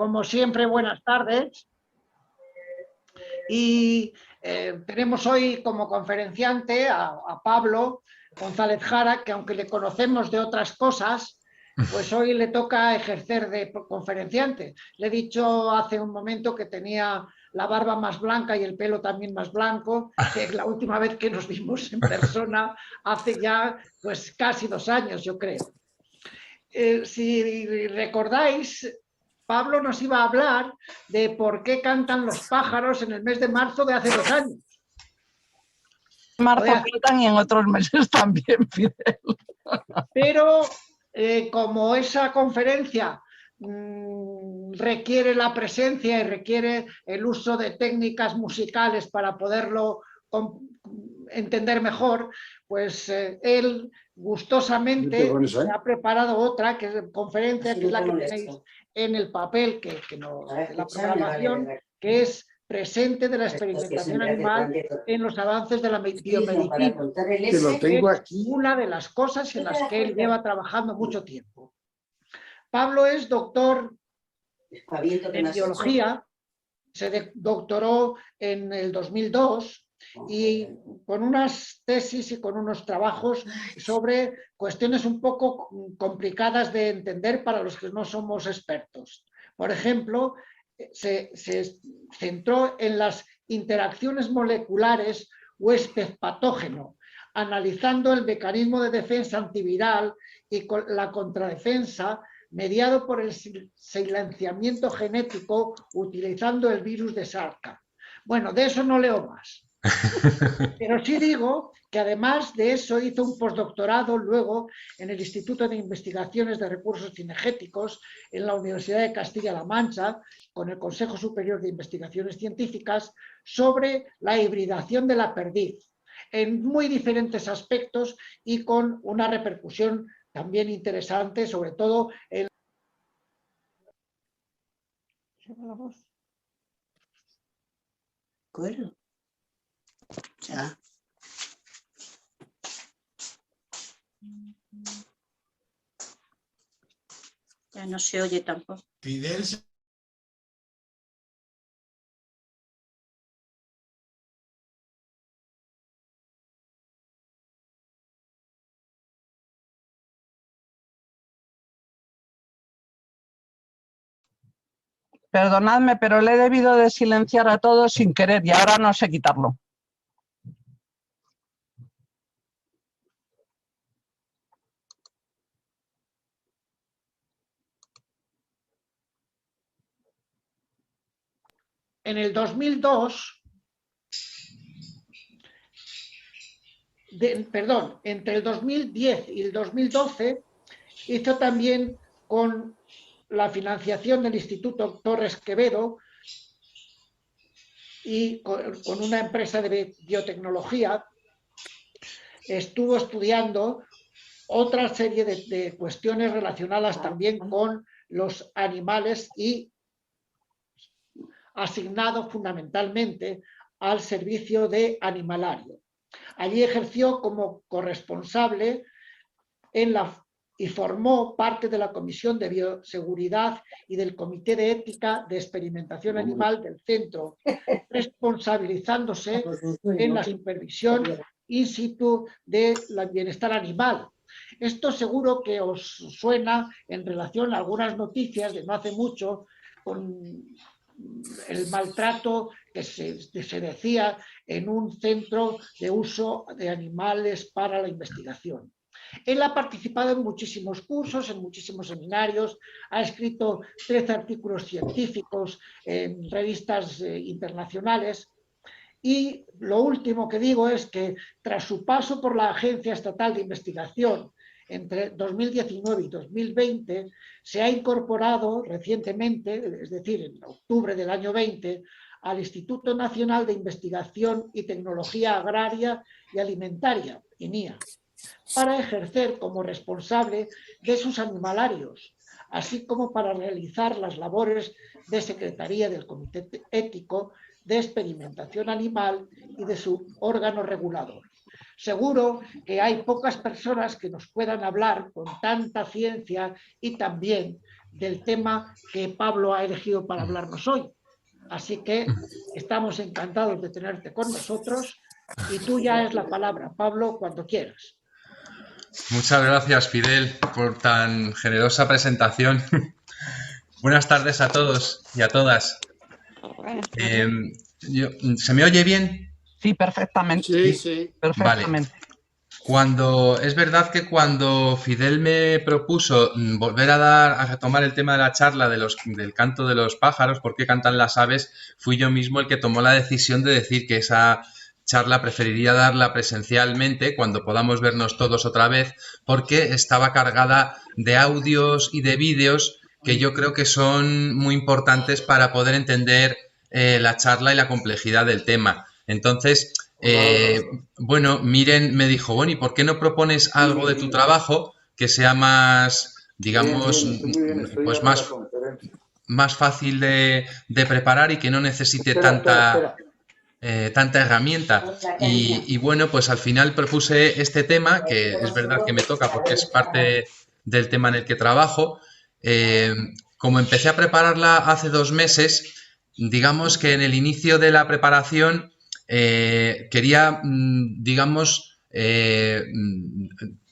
como siempre, buenas tardes. Y tenemos hoy como conferenciante a Pablo González Jara, que aunque le conocemos de otras cosas, pues hoy le toca ejercer de conferenciante. Le he dicho hace un momento que tenía la barba más blanca y el pelo también más blanco, que la última vez que nos vimos en persona hace ya pues casi 2 años, yo creo. Si recordáis, Pablo nos iba a hablar de por qué cantan los pájaros en el mes de marzo de hace 2 años. En marzo cantan y en otros meses también, Fidel. Pero como esa conferencia requiere la presencia y requiere el uso de técnicas musicales para poderlo entender mejor, pues él gustosamente se ha preparado otra que es conferencia, que es la que tenéis en el papel de la programación, que es presente de la experimentación animal en los avances de la biomedicina. Que lo tengo aquí. Una de las cosas en las que él lleva trabajando mucho tiempo. Pablo es doctor en biología, se doctoró en el 2002 y con unas tesis y con unos trabajos sobre cuestiones un poco complicadas de entender para los que no somos expertos. Por ejemplo, se centró en las interacciones moleculares huésped patógeno, analizando el mecanismo de defensa antiviral y la contradefensa mediado por el silenciamiento genético utilizando el virus de SARS. Bueno, de eso no leo más. Pero sí digo que además de eso hizo un postdoctorado luego en el Instituto de Investigaciones de Recursos Cinegéticos en la Universidad de Castilla-La Mancha con el Consejo Superior de Investigaciones Científicas sobre la hibridación de la perdiz en muy diferentes aspectos y con una repercusión también interesante, sobre todo en... Bueno, ya. Ya no se oye tampoco. Fidel. Perdonadme, pero le he debido de silenciar a todos sin querer y ahora no sé quitarlo. En el 2002, entre el 2010 y el 2012, hizo también con la financiación del Instituto Torres Quevedo y con una empresa de biotecnología, estuvo estudiando otra serie de cuestiones relacionadas también con los animales y asignado fundamentalmente al servicio de animalario. Allí ejerció como corresponsable y formó parte de la Comisión de Bioseguridad y del Comité de Ética de Experimentación Animal del centro, responsabilizándose en la supervisión in situ del bienestar animal. Esto seguro que os suena en relación a algunas noticias de no hace mucho con el maltrato que se decía en un centro de uso de animales para la investigación. Él ha participado en muchísimos cursos, en muchísimos seminarios, ha escrito 13 artículos científicos en revistas internacionales y lo último que digo es que tras su paso por la Agencia Estatal de Investigación entre 2019 y 2020, se ha incorporado recientemente, es decir, en octubre del año 20, al Instituto Nacional de Investigación y Tecnología Agraria y Alimentaria, INIA, para ejercer como responsable de sus animalarios, así como para realizar las labores de Secretaría del Comité Ético de Experimentación Animal y de su órgano regulador. Seguro que hay pocas personas que nos puedan hablar con tanta ciencia y también del tema que Pablo ha elegido para hablarnos hoy. Así que estamos encantados de tenerte con nosotros y tuya es la palabra, Pablo, cuando quieras. Muchas gracias, Fidel, por tan generosa presentación. Buenas tardes a todos y a todas. ¿Se me oye bien? Sí, perfectamente. Sí, sí. Perfectamente. Vale. Es verdad que cuando Fidel me propuso volver a retomar el tema de la charla del canto de los pájaros, por qué cantan las aves, fui yo mismo el que tomó la decisión de decir que esa charla preferiría darla presencialmente cuando podamos vernos todos otra vez, porque estaba cargada de audios y de vídeos que yo creo que son muy importantes para poder entender la charla y la complejidad del tema. Entonces, bueno, Miren me dijo, bueno, ¿y por qué no propones algo de tu trabajo que sea más, digamos, pues más fácil de preparar y que no necesite tanta herramienta? Y bueno, pues al final propuse este tema, que es verdad que me toca porque es parte del tema en el que trabajo. Como empecé a prepararla hace 2 meses, digamos que en el inicio de la preparación quería, digamos,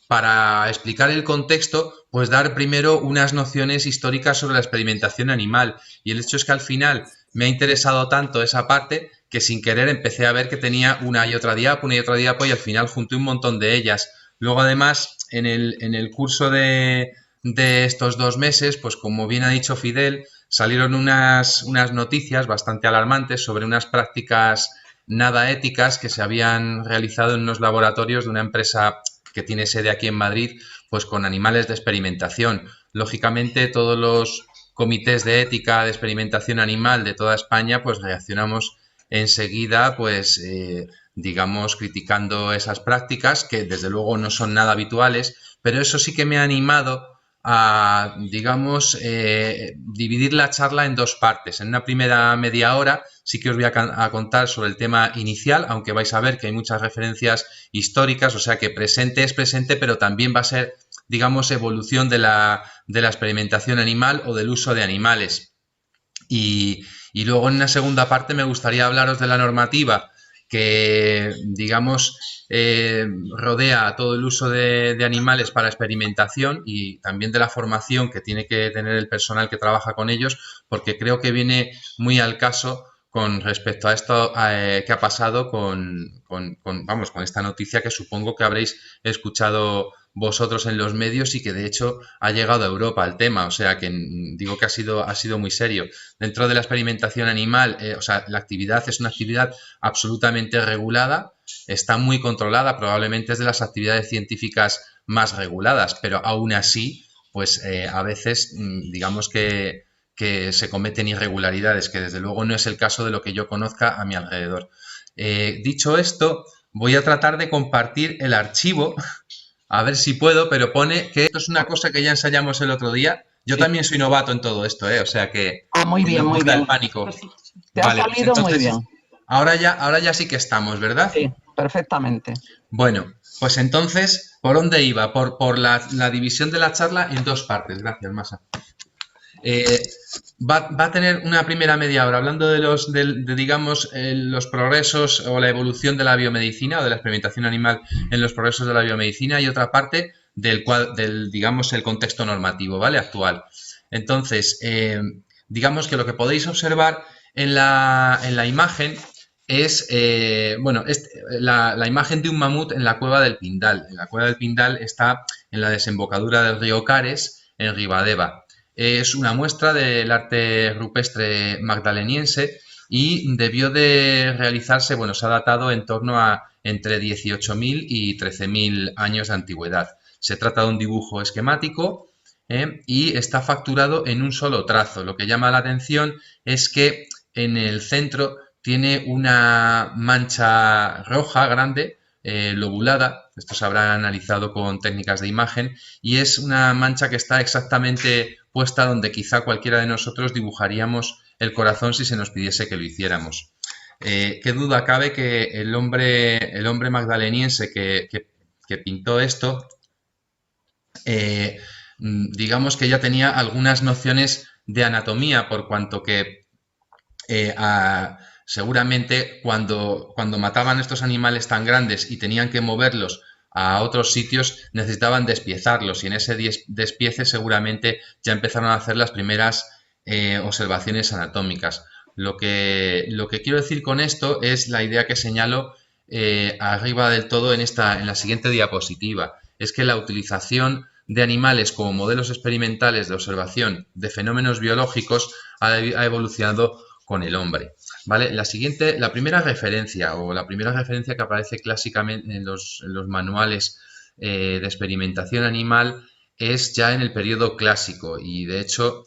para explicar el contexto, pues dar primero unas nociones históricas sobre la experimentación animal. Y el hecho es que al final me ha interesado tanto esa parte que sin querer empecé a ver que tenía una y otra diapo, y al final junté un montón de ellas. Luego, además, en el curso de estos 2 meses, pues como bien ha dicho Fidel, salieron unas noticias bastante alarmantes sobre unas prácticas nada éticas que se habían realizado en unos laboratorios de una empresa que tiene sede aquí en Madrid, pues con animales de experimentación. Lógicamente, todos los comités de ética de experimentación animal de toda España, pues reaccionamos enseguida, pues digamos, criticando esas prácticas, que desde luego no son nada habituales, pero eso sí que me ha animado a, digamos, dividir la charla en 2 partes. En una primera media hora sí que os voy a contar sobre el tema inicial, aunque vais a ver que hay muchas referencias históricas, o sea que presente es presente, pero también va a ser, digamos, evolución de la experimentación animal o del uso de animales. Y luego en una segunda parte me gustaría hablaros de la normativa que, digamos, rodea todo el uso de animales para experimentación y también de la formación que tiene que tener el personal que trabaja con ellos, porque creo que viene muy al caso con respecto a esto que ha pasado con esta noticia que supongo que habréis escuchado vosotros en los medios y que de hecho ha llegado a Europa el tema, o sea que digo que ha sido muy serio. Dentro de la experimentación animal, o sea, la actividad es una actividad absolutamente regulada, está muy controlada, probablemente es de las actividades científicas más reguladas, pero aún así, pues a veces digamos que se cometen irregularidades, que desde luego no es el caso de lo que yo conozca a mi alrededor. Dicho esto, voy a tratar de compartir el archivo, a ver si puedo, pero pone que esto es una cosa que ya ensayamos el otro día. Yo también soy novato en todo esto, o sea que muy bien, me muy gusta bien. el pánico. Te ha salido muy bien. Ahora ya sí que estamos, ¿verdad? Sí, perfectamente. Bueno, pues entonces, ¿por dónde iba? Por la división de la charla en 2 partes. Gracias, Masa. Va a tener una primera media hora hablando de digamos, los progresos o la evolución de la biomedicina o de la experimentación animal en los progresos de la biomedicina y otra parte del digamos, el contexto normativo, ¿vale? Actual. Entonces, digamos que lo que podéis observar en la imagen es, la imagen de un mamut en la cueva del Pindal. En la cueva del Pindal está en la desembocadura del río Cares, en Ribadeva. Es una muestra del arte rupestre magdaleniense y debió de realizarse, bueno, se ha datado en torno a entre 18.000 y 13.000 años de antigüedad. Se trata de un dibujo esquemático y está facturado en un solo trazo. Lo que llama la atención es que en el centro tiene una mancha roja grande, lobulada, esto se habrá analizado con técnicas de imagen, y es una mancha que está exactamente puesta donde quizá cualquiera de nosotros dibujaríamos el corazón si se nos pidiese que lo hiciéramos. Qué duda cabe que el hombre magdaleniense que pintó esto digamos que ya tenía algunas nociones de anatomía, por cuanto que seguramente cuando mataban estos animales tan grandes y tenían que moverlos a otros sitios, necesitaban despiezarlos, y en ese despiece seguramente ya empezaron a hacer las primeras observaciones anatómicas. Lo que quiero decir con esto es la idea que señalo arriba del todo en la siguiente diapositiva. Es que la utilización de animales como modelos experimentales de observación de fenómenos biológicos ha evolucionado con el hombre. ¿Vale? La primera referencia que aparece clásicamente en los manuales de experimentación animal es ya en el periodo clásico, y de hecho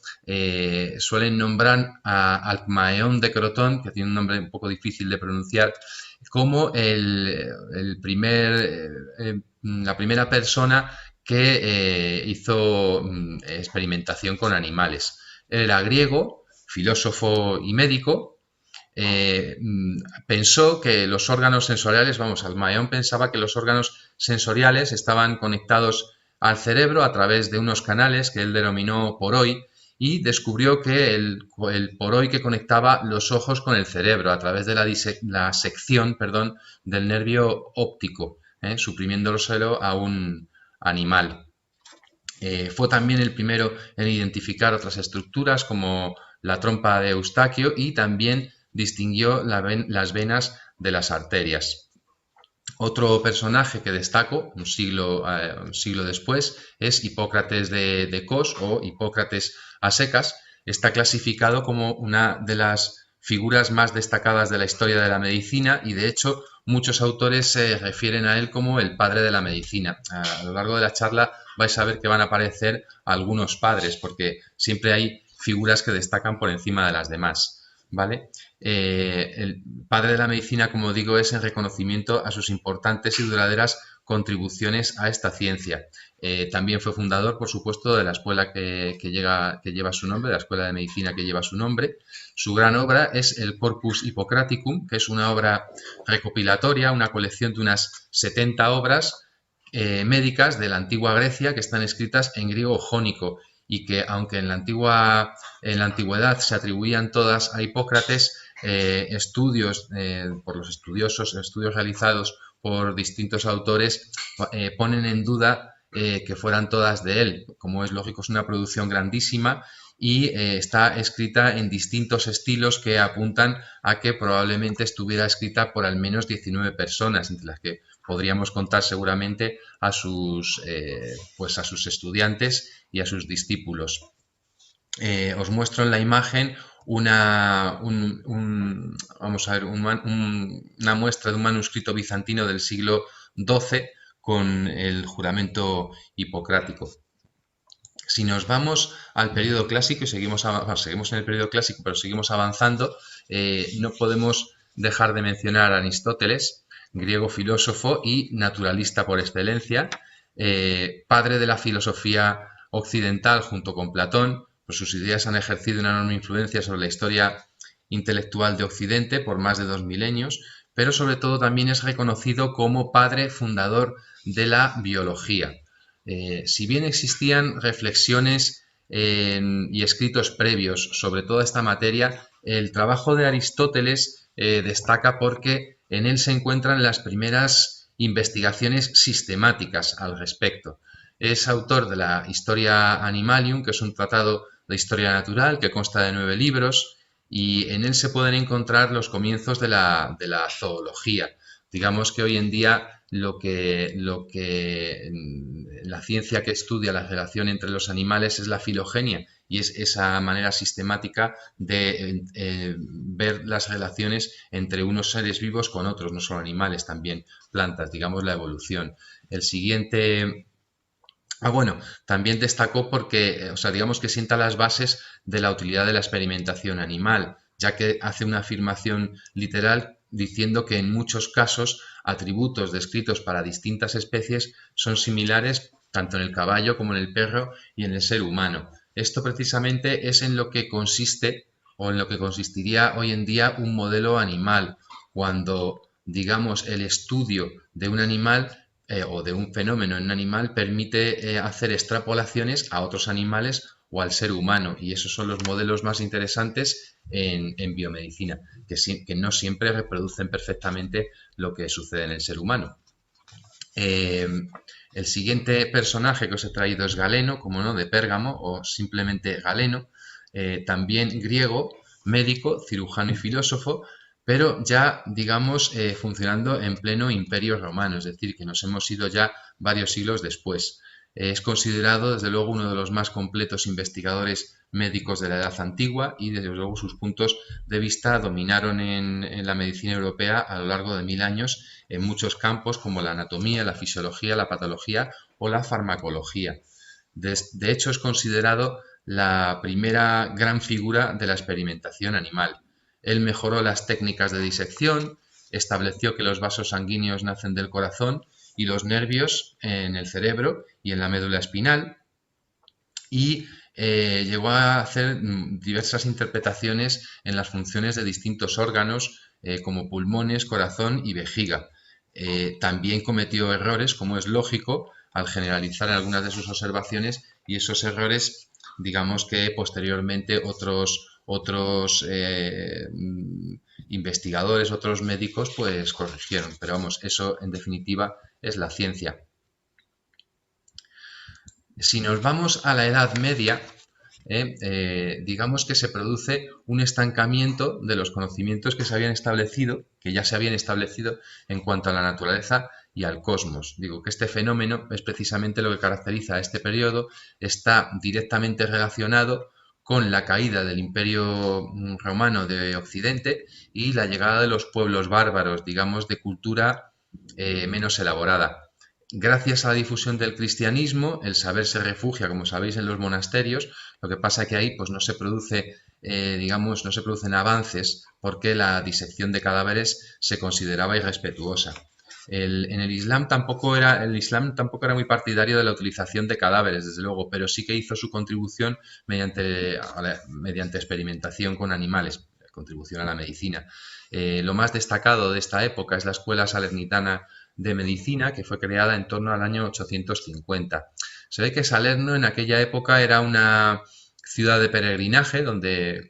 suelen nombrar a Alcmaeón de Crotón, que tiene un nombre un poco difícil de pronunciar, como la primera persona que hizo experimentación con animales. Él era griego, filósofo y médico. Pensó que los órganos sensoriales, Alcmaeón pensaba que los órganos sensoriales estaban conectados al cerebro a través de unos canales que él denominó poroi, y descubrió que el poroi que conectaba los ojos con el cerebro a través de la sección del nervio óptico, suprimiéndoselo a un animal. Fue también el primero en identificar otras estructuras como la trompa de Eustaquio, y también distinguió las venas de las arterias. Otro personaje que destaco un siglo después es Hipócrates de Cos, o Hipócrates a secas. Está clasificado como una de las figuras más destacadas de la historia de la medicina, y de hecho muchos autores se refieren a él como el padre de la medicina. A lo largo de la charla vais a ver que van a aparecer algunos padres, porque siempre hay figuras que destacan por encima de las demás. ¿Vale? El padre de la medicina, como digo, es en reconocimiento a sus importantes y duraderas contribuciones a esta ciencia. También fue fundador, por supuesto, de la escuela que lleva su nombre, de la escuela de medicina que lleva su nombre. Su gran obra es el Corpus Hippocraticum, que es una obra recopilatoria, una colección de unas 70 obras médicas de la antigua Grecia, que están escritas en griego jónico, y que, aunque en la antigüedad se atribuían todas a Hipócrates, estudios realizados por distintos autores ponen en duda que fueran todas de él. Como es lógico, es una producción grandísima, y está escrita en distintos estilos que apuntan a que probablemente estuviera escrita por al menos 19 personas, entre las que podríamos contar seguramente a sus estudiantes y a sus discípulos. Os muestro en la imagen una muestra de un manuscrito bizantino del siglo XII con el juramento hipocrático. Si nos vamos al periodo clásico, y seguimos en el periodo clásico, pero seguimos avanzando, no podemos dejar de mencionar a Aristóteles, griego filósofo y naturalista por excelencia, padre de la filosofía occidental junto con Platón. Pues sus ideas han ejercido una enorme influencia sobre la historia intelectual de Occidente por más de 2 milenios, pero sobre todo también es reconocido como padre fundador de la biología. Si bien existían reflexiones y escritos previos sobre toda esta materia, el trabajo de Aristóteles destaca porque en él se encuentran las primeras investigaciones sistemáticas al respecto. Es autor de la Historia Animalium, que es un tratado de historia natural que consta de 9 libros, y en él se pueden encontrar los comienzos de la zoología. Digamos que hoy en día la ciencia que estudia la relación entre los animales es la filogenia, y es esa manera sistemática de ver las relaciones entre unos seres vivos con otros, no solo animales, también plantas, digamos la evolución. El siguiente... también destacó porque, digamos que sienta las bases de la utilidad de la experimentación animal, ya que hace una afirmación literal diciendo que en muchos casos atributos descritos para distintas especies son similares tanto en el caballo como en el perro y en el ser humano. Esto precisamente es en lo que consiste, o en lo que consistiría hoy en día, un modelo animal, cuando, digamos, el estudio de un animal o de un fenómeno en un animal permite hacer extrapolaciones a otros animales o al ser humano, y esos son los modelos más interesantes en biomedicina, que no siempre reproducen perfectamente lo que sucede en el ser humano. El siguiente personaje que os he traído es Galeno, como no, de Pérgamo, o simplemente Galeno, también griego, médico, cirujano y filósofo, pero ya, digamos, funcionando en pleno Imperio Romano, es decir, que nos hemos ido ya varios siglos después. Es considerado, desde luego, uno de los más completos investigadores médicos de la Edad Antigua, y, desde luego, sus puntos de vista dominaron en la medicina europea a lo largo de 1000 años en muchos campos, como la anatomía, la fisiología, la patología o la farmacología. De hecho, es considerado la primera gran figura de la experimentación animal. Él mejoró las técnicas de disección, estableció que los vasos sanguíneos nacen del corazón y los nervios en el cerebro y en la médula espinal, y llegó a hacer diversas interpretaciones en las funciones de distintos órganos, como pulmones, corazón y vejiga. También cometió errores, como es lógico, al generalizar algunas de sus observaciones, y esos errores, digamos que posteriormente otros investigadores, otros médicos, pues corrigieron. Pero vamos, eso en definitiva es la ciencia. Si nos vamos a la Edad Media, digamos que se produce un estancamiento de los conocimientos que ya se habían establecido en cuanto a la naturaleza y al cosmos. Digo que este fenómeno es precisamente lo que caracteriza a este periodo, está directamente relacionado con la caída del Imperio Romano de Occidente y la llegada de los pueblos bárbaros, digamos, de cultura menos elaborada. Gracias a la difusión del cristianismo, el saber se refugia, como sabéis, en los monasterios. Lo que pasa que ahí pues no se producen avances, porque la disección de cadáveres se consideraba irrespetuosa. En el Islam tampoco era muy partidario de la utilización de cadáveres, desde luego, pero sí que hizo su contribución mediante experimentación con animales, contribución a la medicina. Lo más destacado de esta época es la Escuela Salernitana de Medicina, que fue creada en torno al año 850. Se ve que Salerno en aquella época era una ciudad de peregrinaje donde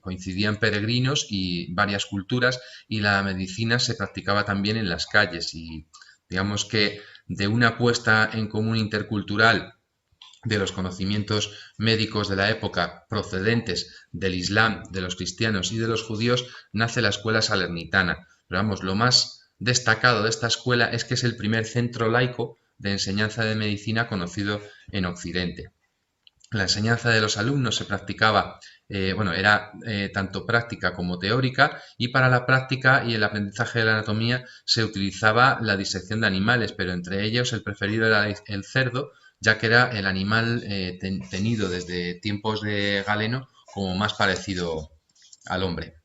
coincidían peregrinos y varias culturas, y la medicina se practicaba también en las calles, y digamos que de una puesta en común intercultural de los conocimientos médicos de la época procedentes del Islam, de los cristianos y de los judíos, nace la Escuela Salernitana. Pero vamos, lo más destacado de esta escuela es que es el primer centro laico de enseñanza de medicina conocido en Occidente. La enseñanza de los alumnos se practicaba, era tanto práctica como teórica, y para la práctica y el aprendizaje de la anatomía se utilizaba la disección de animales, pero entre ellos el preferido era el cerdo, ya que era el animal tenido desde tiempos de Galeno como más parecido al hombre.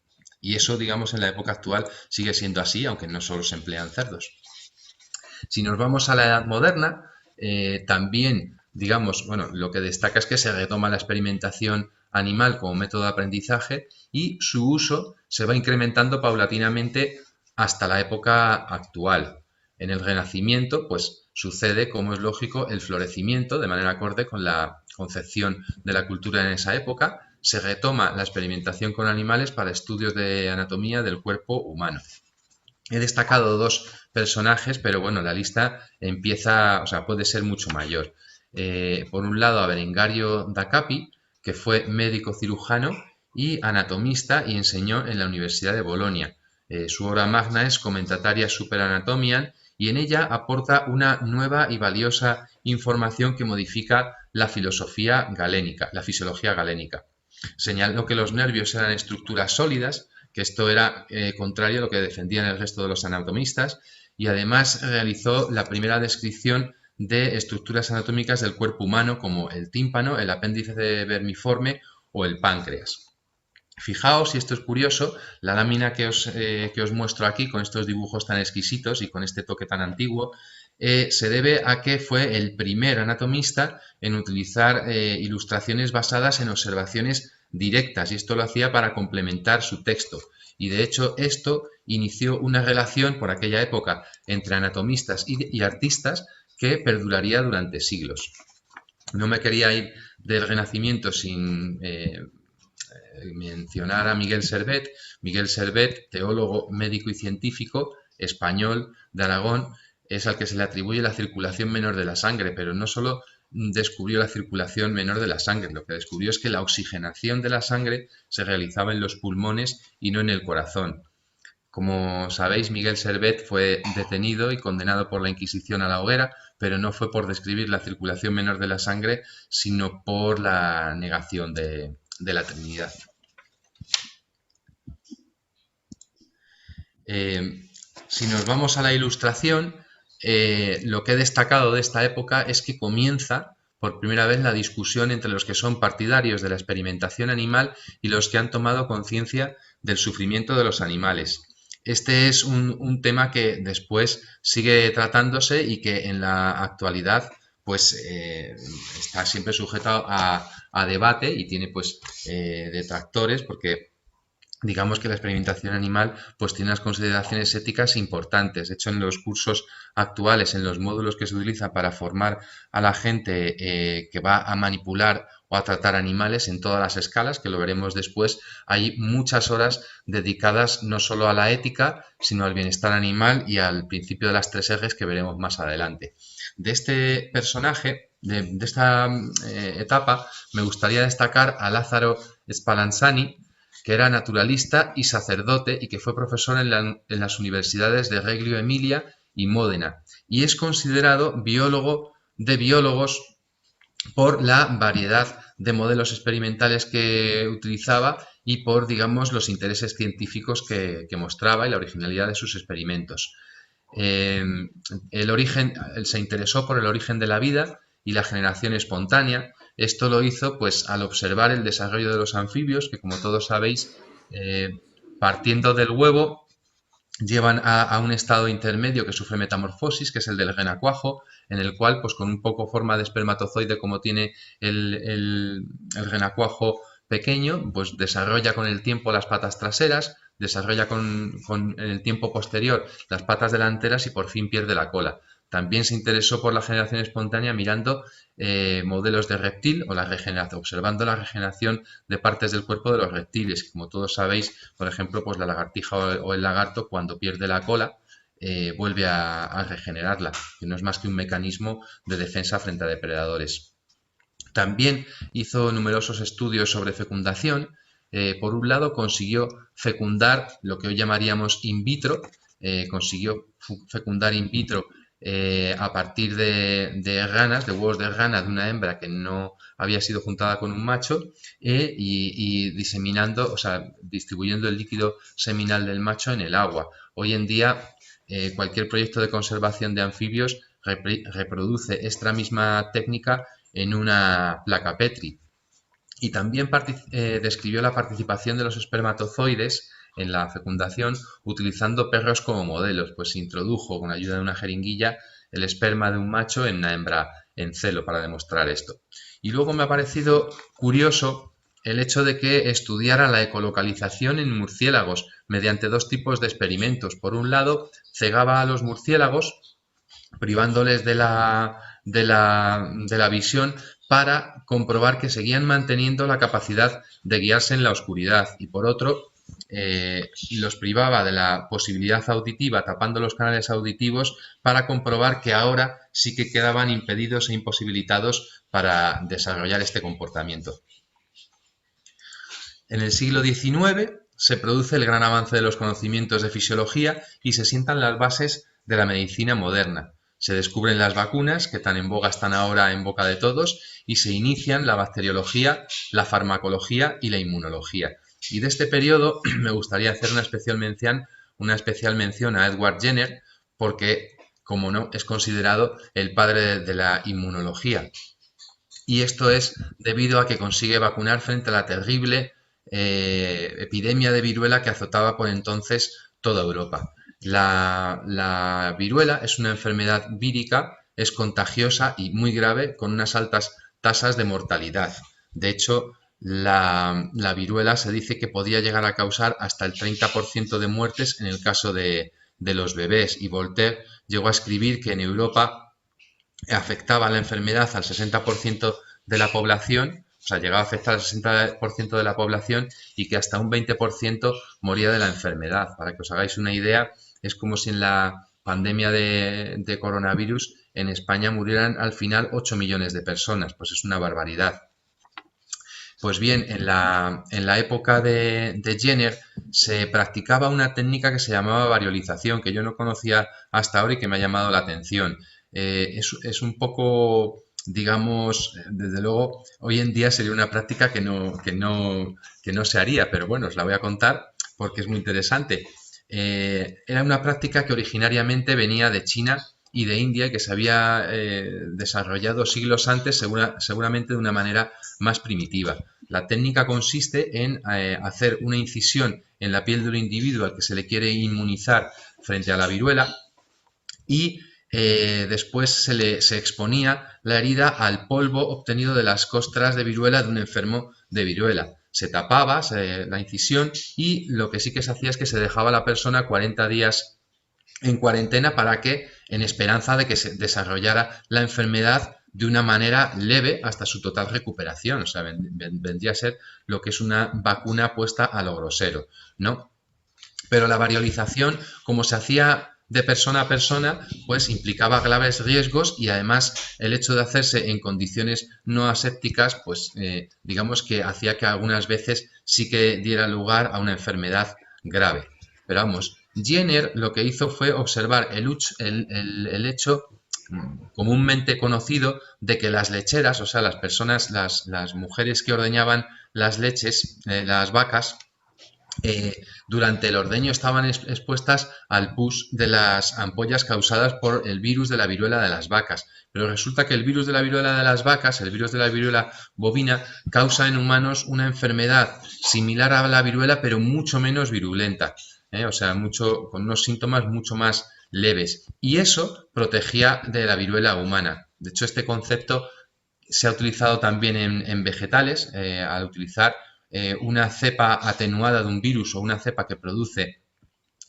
Y eso, digamos, en la época actual sigue siendo así, aunque no solo se emplean cerdos. Si nos vamos a la Edad Moderna, también, digamos, lo que destaca es que se retoma la experimentación animal como método de aprendizaje, y su uso se va incrementando paulatinamente hasta la época actual. En el Renacimiento, pues sucede, como es lógico, el florecimiento de manera acorde con la concepción de la cultura en esa época. Se retoma la experimentación con animales para estudios de anatomía del cuerpo humano. He destacado dos personajes, pero la lista puede ser mucho mayor. Por un lado, a Berengario da Capi, que fue médico cirujano y anatomista y enseñó en la Universidad de Bolonia. Su obra magna es Commentataria Super Anatomiam, y en ella aporta una nueva y valiosa información que modifica la fisiología galénica. Señaló que los nervios eran estructuras sólidas, que esto era contrario a lo que defendían el resto de los anatomistas, y además realizó la primera descripción de estructuras anatómicas del cuerpo humano, como el tímpano, el apéndice vermiforme o el páncreas. Fijaos, y esto es curioso, la lámina que os muestro aquí, con estos dibujos tan exquisitos y con este toque tan antiguo, se debe a que fue el primer anatomista en utilizar ilustraciones basadas en observaciones directas, y esto lo hacía para complementar su texto. Y de hecho esto inició una relación por aquella época entre anatomistas y artistas que perduraría durante siglos. No me quería ir del Renacimiento sin mencionar a Miguel Servet. Miguel Servet, teólogo, médico y científico español de Aragón, es al que se le atribuye la circulación menor de la sangre, pero no solo descubrió la circulación menor de la sangre, lo que descubrió es que la oxigenación de la sangre se realizaba en los pulmones y no en el corazón. Como sabéis, Miguel Servet fue detenido y condenado por la Inquisición a la hoguera, pero no fue por describir la circulación menor de la sangre, sino por la negación de la Trinidad. Si nos vamos a la Ilustración, lo que he destacado de esta época es que comienza por primera vez la discusión entre los que son partidarios de la experimentación animal y los que han tomado conciencia del sufrimiento de los animales. Este es un tema que después sigue tratándose y que en la actualidad pues está siempre sujeto a debate y tiene pues detractores, porque digamos que la experimentación animal pues tiene unas consideraciones éticas importantes. De hecho, en los cursos actuales, en los módulos que se utilizan para formar a la gente que va a manipular o a tratar animales en todas las escalas, que lo veremos después, hay muchas horas dedicadas no solo a la ética, sino al bienestar animal y al principio de las 3 ejes que veremos más adelante. De este personaje, de esta etapa, me gustaría destacar a Lázaro Spallanzani, que era naturalista y sacerdote y que fue profesor en las universidades de Reggio Emilia y Módena, y es considerado biólogo de biólogos por la variedad de modelos experimentales que utilizaba y por, digamos, los intereses científicos que mostraba y la originalidad de sus experimentos. Se interesó por el origen de la vida y la generación espontánea. Esto lo hizo pues al observar el desarrollo de los anfibios, que como todos sabéis, partiendo del huevo, llevan a un estado intermedio que sufre metamorfosis, que es el del renacuajo, en el cual, pues con un poco forma de espermatozoide como tiene el renacuajo pequeño, pues desarrolla con el tiempo las patas traseras, desarrolla en el tiempo posterior las patas delanteras y por fin pierde la cola. También se interesó por la generación espontánea mirando modelos de reptil o observando la regeneración de partes del cuerpo de los reptiles. Como todos sabéis, por ejemplo, pues la lagartija o el lagarto, cuando pierde la cola, vuelve a regenerarla, que no es más que un mecanismo de defensa frente a depredadores. También hizo numerosos estudios sobre fecundación. Por un lado, consiguió fecundar lo que hoy llamaríamos in vitro, consiguió fecundar in vitro a partir de ranas, de huevos de rana de una hembra que no había sido juntada con un macho, y diseminando, o sea, distribuyendo el líquido seminal del macho en el agua. Hoy en día cualquier proyecto de conservación de anfibios reproduce esta misma técnica en una placa Petri. Y también describió la participación de los espermatozoides en la fecundación utilizando perros como modelos, pues se introdujo con ayuda de una jeringuilla el esperma de un macho en una hembra en celo para demostrar esto. Y luego me ha parecido curioso el hecho de que estudiara la ecolocalización en murciélagos mediante 2 tipos de experimentos. Por un lado, cegaba a los murciélagos privándoles de la visión para comprobar que seguían manteniendo la capacidad de guiarse en la oscuridad, y por otro los privaba de la posibilidad auditiva tapando los canales auditivos para comprobar que ahora sí que quedaban impedidos e imposibilitados para desarrollar este comportamiento. En el siglo XIX se produce el gran avance de los conocimientos de fisiología y se sientan las bases de la medicina moderna. Se descubren las vacunas, que tan en boga están ahora en boca de todos, y se inician la bacteriología, la farmacología y la inmunología. Y de este periodo me gustaría hacer una especial mención a Edward Jenner, porque, como no, es considerado el padre de la inmunología. Y esto es debido a que consigue vacunar frente a la terrible epidemia de viruela que azotaba por entonces toda Europa. La viruela es una enfermedad vírica, es contagiosa y muy grave, con unas altas tasas de mortalidad. De hecho, la viruela se dice que podía llegar a causar hasta el 30% de muertes en el caso de los bebés, y Voltaire llegó a escribir que en Europa afectaba la enfermedad al 60% de la población, o sea, llegaba a afectar al 60% de la población, y que hasta un 20% moría de la enfermedad. Para que os hagáis una idea, es como si en la pandemia de coronavirus en España murieran al final 8 millones de personas, pues es una barbaridad. Pues bien, en la época de Jenner se practicaba una técnica que se llamaba variolización, que yo no conocía hasta ahora y que me ha llamado la atención. Es un poco, digamos, desde luego, hoy en día sería una práctica que no se haría, pero bueno, os la voy a contar porque es muy interesante. Era una práctica que originariamente venía de China y de India, y que se había desarrollado siglos antes, seguramente de una manera más primitiva. La técnica consiste en hacer una incisión en la piel de un individuo al que se le quiere inmunizar frente a la viruela, y después se exponía la herida al polvo obtenido de las costras de viruela de un enfermo de viruela. Se tapaba la incisión, y lo que sí que se hacía es que se dejaba a la persona 40 días en cuarentena, para que, en esperanza de que se desarrollara la enfermedad de una manera leve hasta su total recuperación. O sea, vendría a ser lo que es una vacuna puesta a lo grosero, ¿no? Pero la variolización, como se hacía de persona a persona, pues implicaba graves riesgos, y además el hecho de hacerse en condiciones no asépticas, pues digamos que hacía que algunas veces sí que diera lugar a una enfermedad grave. Pero vamos, Jenner lo que hizo fue observar el hecho comúnmente conocido de que las lecheras, o sea, las personas, las mujeres que ordeñaban las leches, las vacas, durante el ordeño estaban expuestas al pus de las ampollas causadas por el virus de la viruela de las vacas. Pero resulta que el virus de la viruela de las vacas, el virus de la viruela bovina, causa en humanos una enfermedad similar a la viruela, pero mucho menos virulenta. O sea, con unos síntomas mucho más leves. Y eso protegía de la viruela humana. De hecho, este concepto se ha utilizado también en vegetales, al utilizar una cepa atenuada de un virus, o una cepa que produce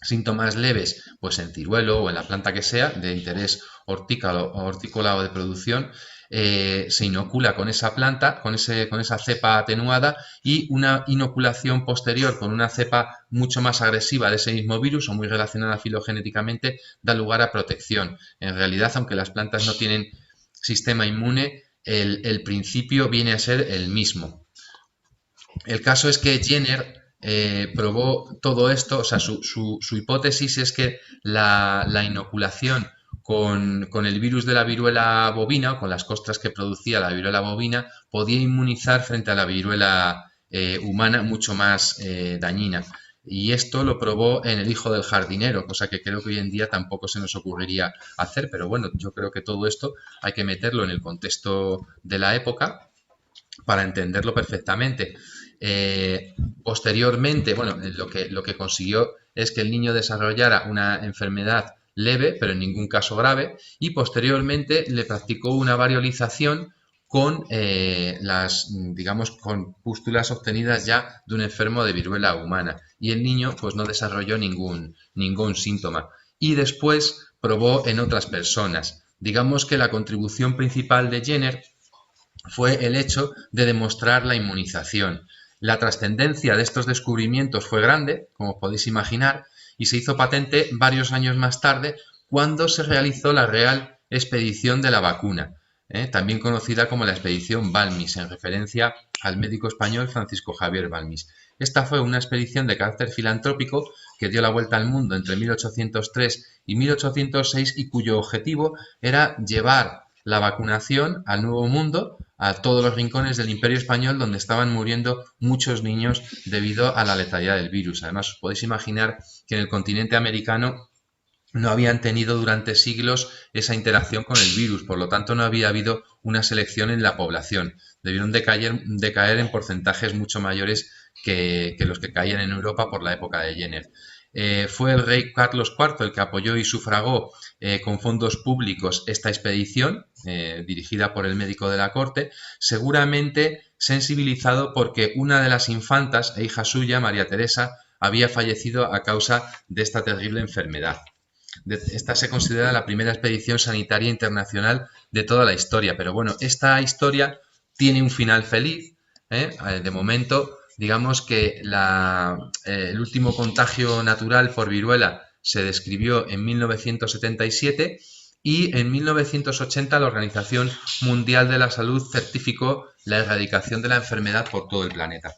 síntomas leves, pues en ciruelo o en la planta que sea, de interés hortícola o de producción, se inocula con esa planta, con esa cepa atenuada, y una inoculación posterior con una cepa mucho más agresiva de ese mismo virus, o muy relacionada filogenéticamente, da lugar a protección. En realidad, aunque las plantas no tienen sistema inmune, el principio viene a ser el mismo. El caso es que Jenner probó todo esto. O sea, su hipótesis es que la inoculación con el virus de la viruela bovina, o con las costras que producía la viruela bovina, podía inmunizar frente a la viruela humana mucho más dañina. Y esto lo probó en el hijo del jardinero, cosa que creo que hoy en día tampoco se nos ocurriría hacer. Pero bueno, yo creo que todo esto hay que meterlo en el contexto de la época para entenderlo perfectamente. Posteriormente, bueno, lo que consiguió es que el niño desarrollara una enfermedad leve, pero en ningún caso grave, y posteriormente le practicó una variolización con con pústulas obtenidas ya de un enfermo de viruela humana, y el niño pues no desarrolló ningún síntoma. Y después probó en otras personas. Digamos que la contribución principal de Jenner fue el hecho de demostrar la inmunización. La trascendencia de estos descubrimientos fue grande, como podéis imaginar, y se hizo patente varios años más tarde, cuando se realizó la Real Expedición de la Vacuna, también conocida como la Expedición Balmis, en referencia al médico español Francisco Javier Balmis. Esta fue una expedición de carácter filantrópico que dio la vuelta al mundo entre 1803 y 1806, y cuyo objetivo era llevar la vacunación al Nuevo Mundo, a todos los rincones del Imperio Español, donde estaban muriendo muchos niños debido a la letalidad del virus. Además, os podéis imaginar que en el continente americano no habían tenido durante siglos esa interacción con el virus, por lo tanto no había habido una selección en la población. Debieron de caer en porcentajes mucho mayores que los que caían en Europa por la época de Jenner. Fue el rey Carlos IV el que apoyó y sufragó con fondos públicos esta expedición, dirigida por el médico de la corte. Seguramente sensibilizado porque una de las infantas e hija suya, María Teresa, había fallecido a causa de esta terrible enfermedad. Esta se considera la primera expedición sanitaria internacional de toda la historia, pero bueno, esta historia tiene un final feliz, ¿eh? De momento, digamos que el último contagio natural por viruela se describió en 1977 y en 1980 la Organización Mundial de la Salud certificó la erradicación de la enfermedad por todo el planeta.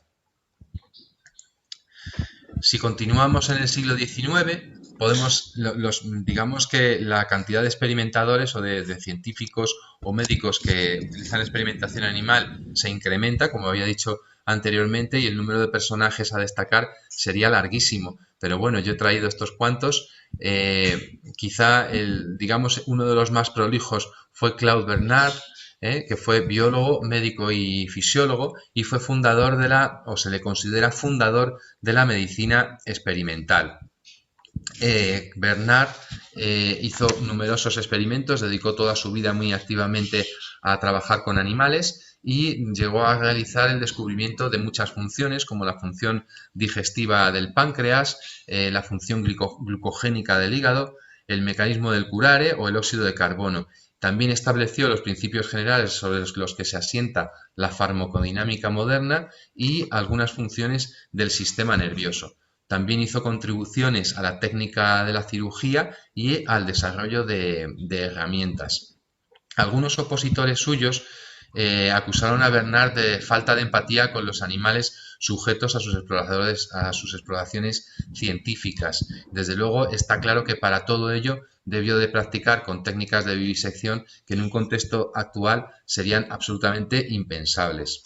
Si continuamos en el siglo XIX, digamos que la cantidad de experimentadores o de científicos o médicos que utilizan experimentación animal se incrementa, como había dicho anteriormente, y el número de personajes a destacar sería larguísimo. Pero bueno, yo he traído estos cuantos. Quizá digamos, uno de los más prolijos fue Claude Bernard, que fue biólogo, médico y fisiólogo, y fue fundador o se le considera fundador de la medicina experimental. Bernard hizo numerosos experimentos, dedicó toda su vida muy activamente a trabajar con animales y llegó a realizar el descubrimiento de muchas funciones, como la función digestiva del páncreas, la función glucogénica del hígado, el mecanismo del curare o el óxido de carbono. También estableció los principios generales sobre los que se asienta la farmacodinámica moderna y algunas funciones del sistema nervioso. También hizo contribuciones a la técnica de la cirugía y al desarrollo de herramientas. Algunos opositores suyos acusaron a Bernard de falta de empatía con los animales sujetos a sus exploraciones científicas. Desde luego está claro que para todo ello debió de practicar con técnicas de vivisección que en un contexto actual serían absolutamente impensables.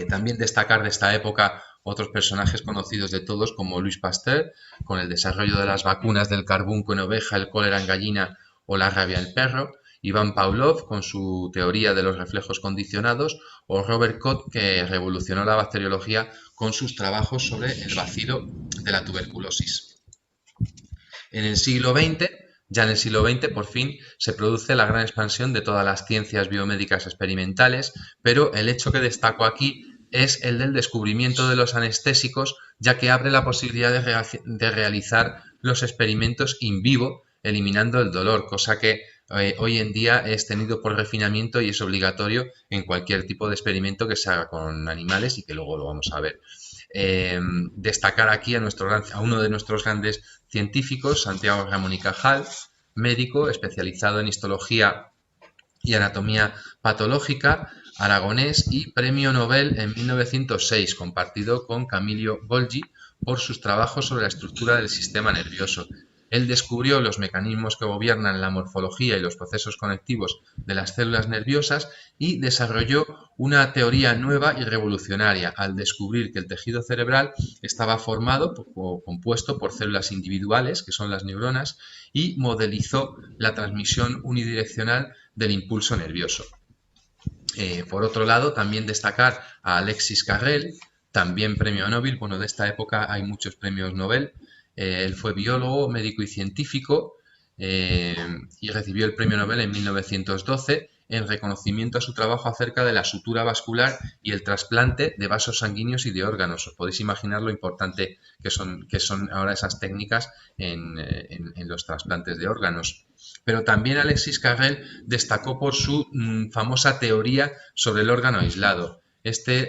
También destacar de esta época otros personajes conocidos de todos como Louis Pasteur, con el desarrollo de las vacunas del carbunco en oveja, el cólera en gallina o la rabia en perro, Ivan Pavlov con su teoría de los reflejos condicionados o Robert Koch, que revolucionó la bacteriología con sus trabajos sobre el bacilo de la tuberculosis. Ya en el siglo XX, por fin, se produce la gran expansión de todas las ciencias biomédicas experimentales, pero el hecho que destaco aquí es el del descubrimiento de los anestésicos, ya que abre la posibilidad de realizar los experimentos in vivo, eliminando el dolor, cosa que hoy en día es tenido por refinamiento y es obligatorio en cualquier tipo de experimento que se haga con animales y que luego lo vamos a ver. Destacar aquí a uno de nuestros grandes científicos, Santiago Ramón y Cajal, médico especializado en histología y anatomía patológica, aragonés y premio Nobel en 1906, compartido con Camillo Golgi por sus trabajos sobre la estructura del sistema nervioso. Él descubrió los mecanismos que gobiernan la morfología y los procesos conectivos de las células nerviosas y desarrolló una teoría nueva y revolucionaria al descubrir que el tejido cerebral estaba formado o compuesto por células individuales, que son las neuronas, y modelizó la transmisión unidireccional del impulso nervioso. Por otro lado, también destacar a Alexis Carrel, también premio Nobel. Bueno, de esta época hay muchos premios Nobel. Él fue biólogo, médico y científico y recibió el premio Nobel en 1912 en reconocimiento a su trabajo acerca de la sutura vascular y el trasplante de vasos sanguíneos y de órganos. Os podéis imaginar lo importante que son ahora esas técnicas en los trasplantes de órganos. Pero también Alexis Carrel destacó por su famosa teoría sobre el órgano aislado.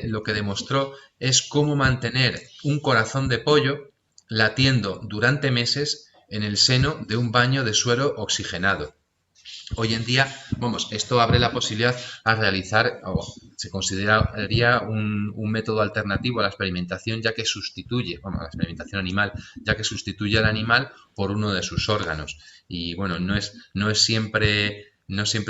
Lo que demostró es cómo mantener un corazón de pollo latiendo durante meses en el seno de un baño de suero oxigenado. Hoy en día, esto abre la posibilidad a realizar, o se consideraría un método alternativo a la experimentación, ya que sustituye, a la experimentación animal, ya que sustituye al animal por uno de sus órganos. Y bueno, no siempre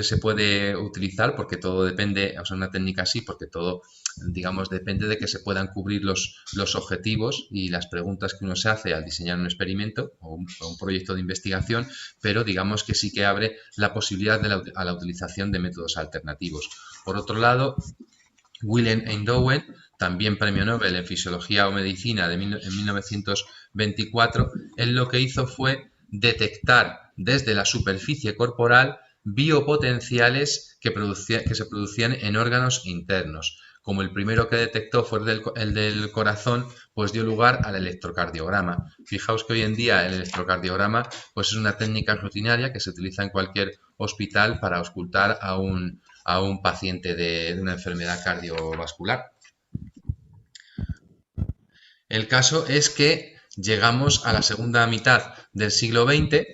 se puede utilizar porque todo depende, una técnica así, porque todo, digamos, depende de que se puedan cubrir los objetivos y las preguntas que uno se hace al diseñar un experimento o un proyecto de investigación, pero digamos que sí que abre la posibilidad a la utilización de métodos alternativos. Por otro lado, Willem Eindhoven, también premio Nobel en Fisiología o Medicina en 1924, él lo que hizo fue detectar desde la superficie corporal biopotenciales que se producían en órganos internos. como el primero que detectó fue el del corazón, pues dio lugar al electrocardiograma. Fijaos que hoy en día el electrocardiograma pues es una técnica rutinaria que se utiliza en cualquier hospital para auscultar a un paciente de una enfermedad cardiovascular. El caso es que llegamos a la segunda mitad del siglo XX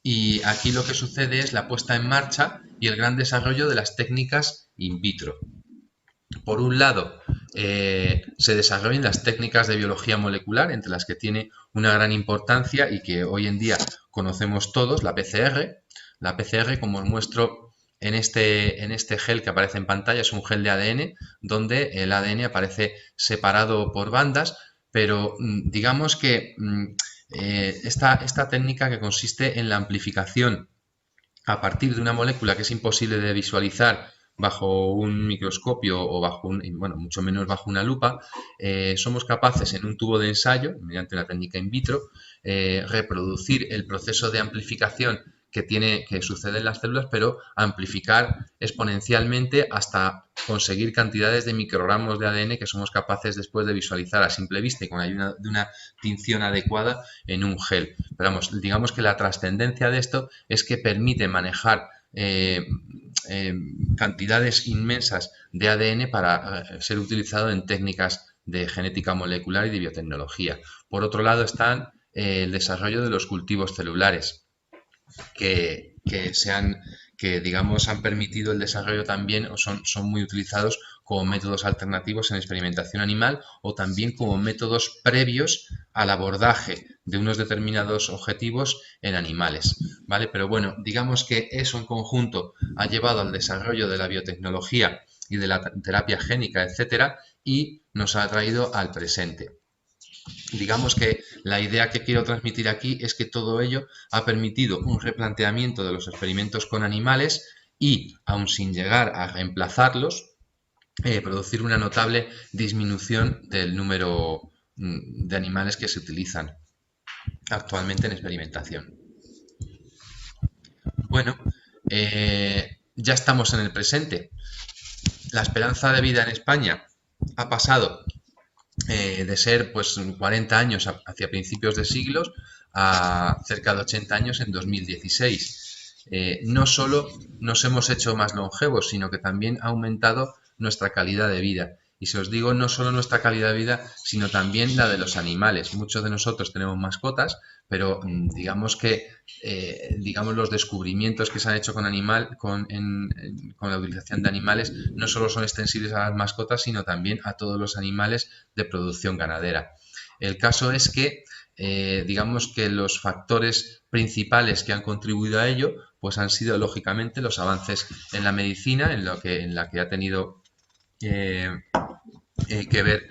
y aquí lo que sucede es la puesta en marcha y el gran desarrollo de las técnicas in vitro. Por un lado, se desarrollan las técnicas de biología molecular, entre las que tiene una gran importancia y que hoy en día conocemos todos, la PCR. La PCR, como os muestro en este gel que aparece en pantalla, es un gel de ADN, donde el ADN aparece separado por bandas, pero digamos que esta técnica, que consiste en la amplificación a partir de una molécula que es imposible de visualizar bajo un microscopio o mucho menos bajo una lupa, somos capaces en un tubo de ensayo, mediante una técnica in vitro, reproducir el proceso de amplificación que sucede en las células, pero amplificar exponencialmente hasta conseguir cantidades de microgramos de ADN que somos capaces después de visualizar a simple vista y con ayuda de una tinción adecuada en un gel. Pero vamos, digamos que la trascendencia de esto es que permite manejar cantidades inmensas de ADN para ser utilizado en técnicas de genética molecular y de biotecnología. Por otro lado están el desarrollo de los cultivos celulares, que digamos han permitido el desarrollo también, o son muy utilizados como métodos alternativos en experimentación animal o también como métodos previos al abordaje de unos determinados objetivos en animales, ¿vale? Pero bueno, digamos que eso en conjunto ha llevado al desarrollo de la biotecnología y de la terapia génica, etcétera, y nos ha traído al presente. Digamos que la idea que quiero transmitir aquí es que todo ello ha permitido un replanteamiento de los experimentos con animales y, aun sin llegar a reemplazarlos, producir una notable disminución del número de animales que se utilizan actualmente en experimentación. Bueno, ya estamos en el presente. La esperanza de vida en España ha pasado de ser pues 40 años hacia principios de siglos a cerca de 80 años en 2016. No solo nos hemos hecho más longevos, sino que también ha aumentado nuestra calidad de vida. Y si os digo, no solo nuestra calidad de vida, sino también la de los animales. Muchos de nosotros tenemos mascotas, pero digamos que los descubrimientos que se han hecho con la utilización de animales no solo son extensibles a las mascotas, sino también a todos los animales de producción ganadera. El caso es que digamos que los factores principales que han contribuido a ello pues han sido lógicamente los avances en la medicina, en la que ha tenido que ver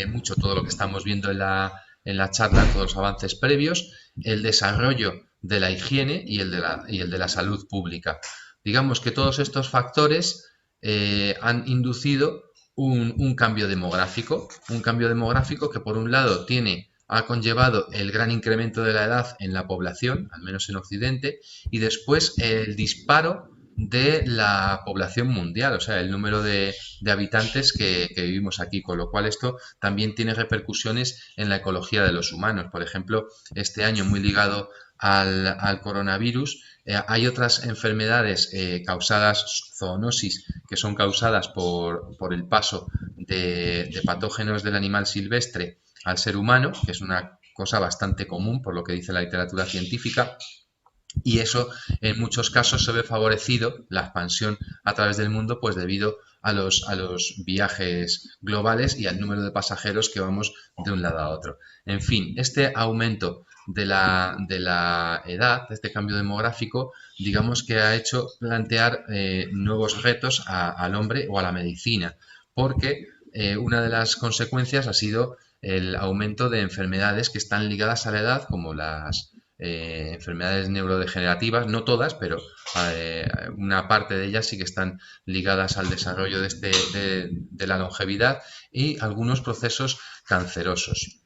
mucho todo lo que estamos viendo en la charla, todos los avances previos, el desarrollo de la higiene y el de la salud pública. Digamos que todos estos factores han inducido un cambio demográfico que por un lado ha conllevado el gran incremento de la edad en la población, al menos en Occidente, y después el disparo de la población mundial, o sea, el número de habitantes que vivimos aquí, con lo cual esto también tiene repercusiones en la ecología de los humanos. Por ejemplo, este año, muy ligado al coronavirus, hay otras enfermedades causadas, zoonosis, que son causadas por el paso de patógenos del animal silvestre al ser humano, que es una cosa bastante común por lo que dice la literatura científica, y eso en muchos casos se ve favorecido, la expansión a través del mundo, pues debido a los viajes globales y al número de pasajeros que vamos de un lado a otro. En fin, este aumento de la edad, este cambio demográfico, digamos que ha hecho plantear nuevos retos al hombre o a la medicina, porque una de las consecuencias ha sido el aumento de enfermedades que están ligadas a la edad, como las enfermedades neurodegenerativas, no todas, pero una parte de ellas sí que están ligadas al desarrollo de la longevidad y algunos procesos cancerosos.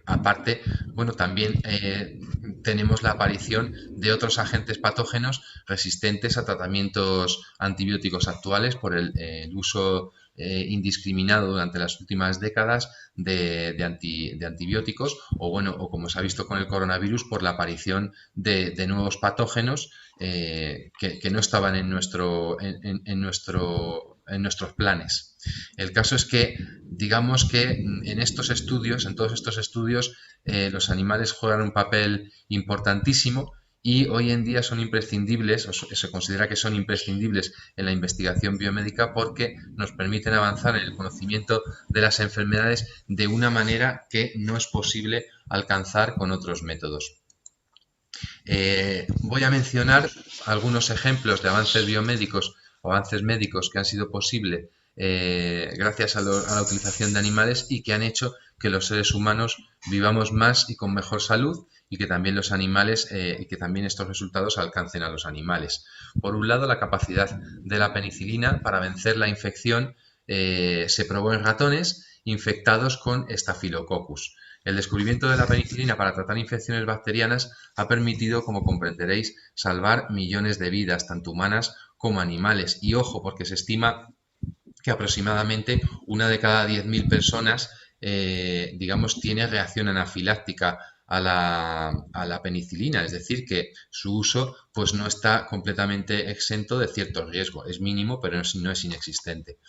Aparte, bueno, también tenemos la aparición de otros agentes patógenos resistentes a tratamientos antibióticos actuales por el uso indiscriminado durante las últimas décadas de antibióticos o como se ha visto con el coronavirus, por la aparición de nuevos patógenos que no estaban en nuestros planes. El caso es que, digamos que en todos estos estudios, los animales juegan un papel importantísimo y hoy en día son imprescindibles, o se considera que son imprescindibles en la investigación biomédica, porque nos permiten avanzar en el conocimiento de las enfermedades de una manera que no es posible alcanzar con otros métodos. Voy a mencionar algunos ejemplos de avances biomédicos o avances médicos que han sido posibles gracias a la utilización de animales y que han hecho que los seres humanos vivamos más y con mejor salud, y que también los animales y que también estos resultados alcancen a los animales. Por un lado, la capacidad de la penicilina para vencer la infección se probó en ratones infectados con Staphylococcus. El descubrimiento de la penicilina para tratar infecciones bacterianas ha permitido, como comprenderéis, salvar millones de vidas, tanto humanas como animales. Y ojo, porque se estima que aproximadamente 1 de cada 10.000 personas, digamos, tiene reacción anafiláctica a la penicilina, es decir, que su uso pues no está completamente exento de cierto riesgo. Es mínimo, pero no es inexistente.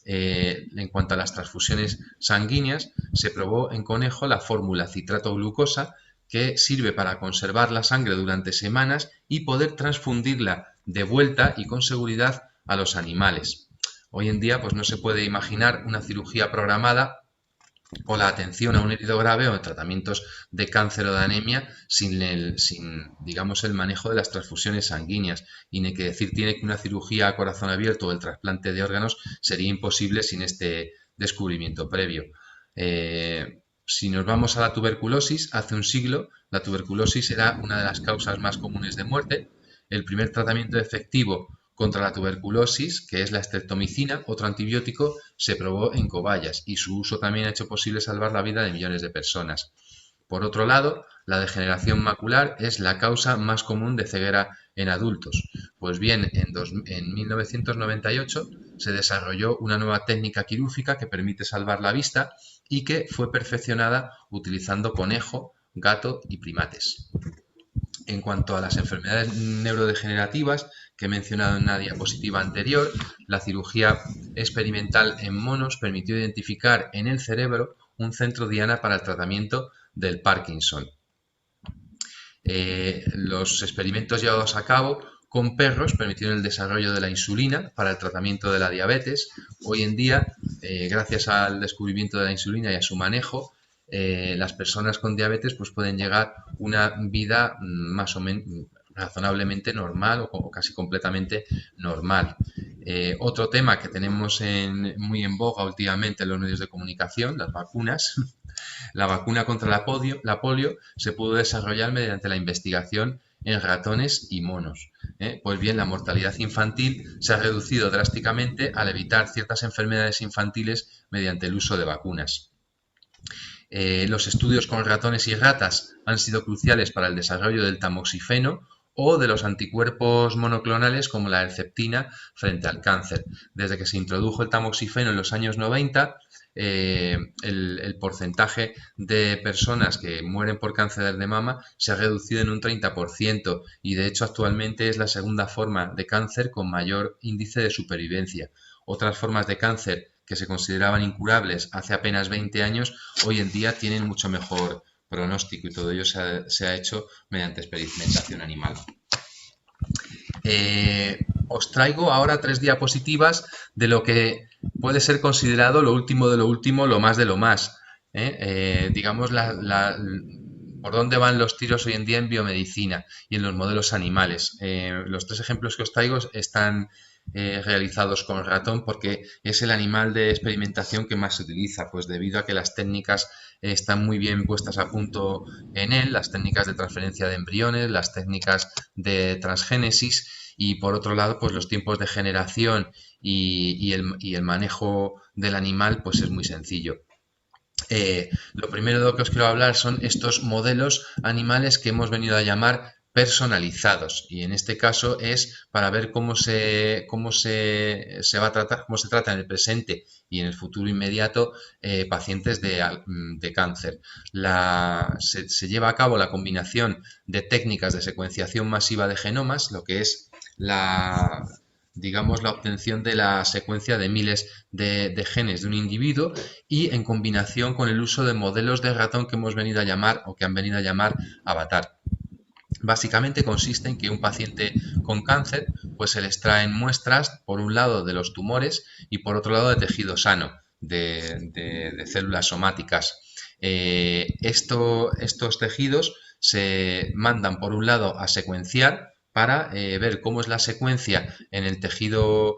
En cuanto a las transfusiones sanguíneas, se probó en conejo la fórmula citrato-glucosa, que sirve para conservar la sangre durante semanas y poder transfundirla de vuelta y con seguridad a los animales. Hoy en día pues no se puede imaginar una cirugía programada o la atención a un herido grave o tratamientos de cáncer o de anemia sin digamos, el manejo de las transfusiones sanguíneas. Y ni que decir tiene que una cirugía a corazón abierto o el trasplante de órganos sería imposible sin este descubrimiento previo. Si nos vamos a la tuberculosis, hace un siglo la tuberculosis era una de las causas más comunes de muerte. El primer tratamiento efectivo contra la tuberculosis, que es la streptomicina, otro antibiótico, se probó en cobayas y su uso también ha hecho posible salvar la vida de millones de personas. Por otro lado, la degeneración macular es la causa más común de ceguera en adultos. Pues bien, en 1998 se desarrolló una nueva técnica quirúrgica que permite salvar la vista y que fue perfeccionada utilizando conejo, gato y primates. En cuanto a las enfermedades neurodegenerativas que he mencionado en una diapositiva anterior, la cirugía experimental en monos permitió identificar en el cerebro un centro diana para el tratamiento del Parkinson. Los experimentos llevados a cabo con perros permitieron el desarrollo de la insulina para el tratamiento de la diabetes. Hoy en día, gracias al descubrimiento de la insulina y a su manejo, las personas con diabetes pues pueden llegar a una vida más o menos razonablemente normal o casi completamente normal. Otro tema que tenemos muy en boga últimamente en los medios de comunicación, las vacunas. La vacuna contra la polio se pudo desarrollar mediante la investigación en ratones y monos. Pues bien, la mortalidad infantil se ha reducido drásticamente al evitar ciertas enfermedades infantiles mediante el uso de vacunas. Los estudios con ratones y ratas han sido cruciales para el desarrollo del tamoxifeno o de los anticuerpos monoclonales como la herceptina frente al cáncer. Desde que se introdujo el tamoxifeno en los años 90, el porcentaje de personas que mueren por cáncer de mama se ha reducido en un 30% y de hecho actualmente es la segunda forma de cáncer con mayor índice de supervivencia. Otras formas de cáncer que se consideraban incurables hace apenas 20 años, hoy en día tienen mucho mejor pronóstico y todo ello se ha hecho mediante experimentación animal. Os traigo ahora 3 diapositivas de lo que puede ser considerado lo último de lo último, lo más de lo más. Digamos, por dónde van los tiros hoy en día en biomedicina y en los modelos animales. Los 3 ejemplos que os traigo están realizados con ratón porque es el animal de experimentación que más se utiliza, pues debido a que las técnicas están muy bien puestas a punto en él, las técnicas de transferencia de embriones, las técnicas de transgénesis y por otro lado pues los tiempos de generación y el manejo del animal pues es muy sencillo. Lo primero de lo que os quiero hablar son estos modelos animales que hemos venido a llamar personalizados, y en este caso es para ver cómo se va a tratar, cómo se trata en el presente y en el futuro inmediato pacientes de cáncer. Se lleva a cabo la combinación de técnicas de secuenciación masiva de genomas, lo que es digamos, la obtención de la secuencia de miles de genes de un individuo, y en combinación con el uso de modelos de ratón que hemos venido a llamar, o que han venido a llamar, avatar. Básicamente consiste en que un paciente con cáncer, pues se le extraen muestras, por un lado, de los tumores y por otro lado de tejido sano, de células somáticas. Estos tejidos se mandan, por un lado, a secuenciar para ver cómo es la secuencia en el tejido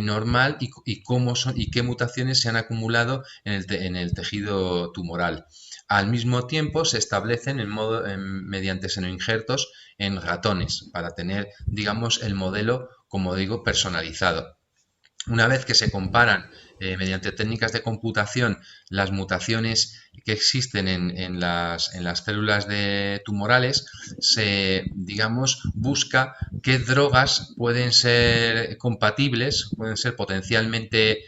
normal y cómo son y qué mutaciones se han acumulado en el tejido tumoral. Al mismo tiempo se establecen mediante senoinjertos en ratones para tener, digamos, el modelo, como digo, personalizado. Una vez que se comparan mediante técnicas de computación las mutaciones que existen en las células tumorales, se, digamos, busca qué drogas pueden ser compatibles, pueden ser potencialmente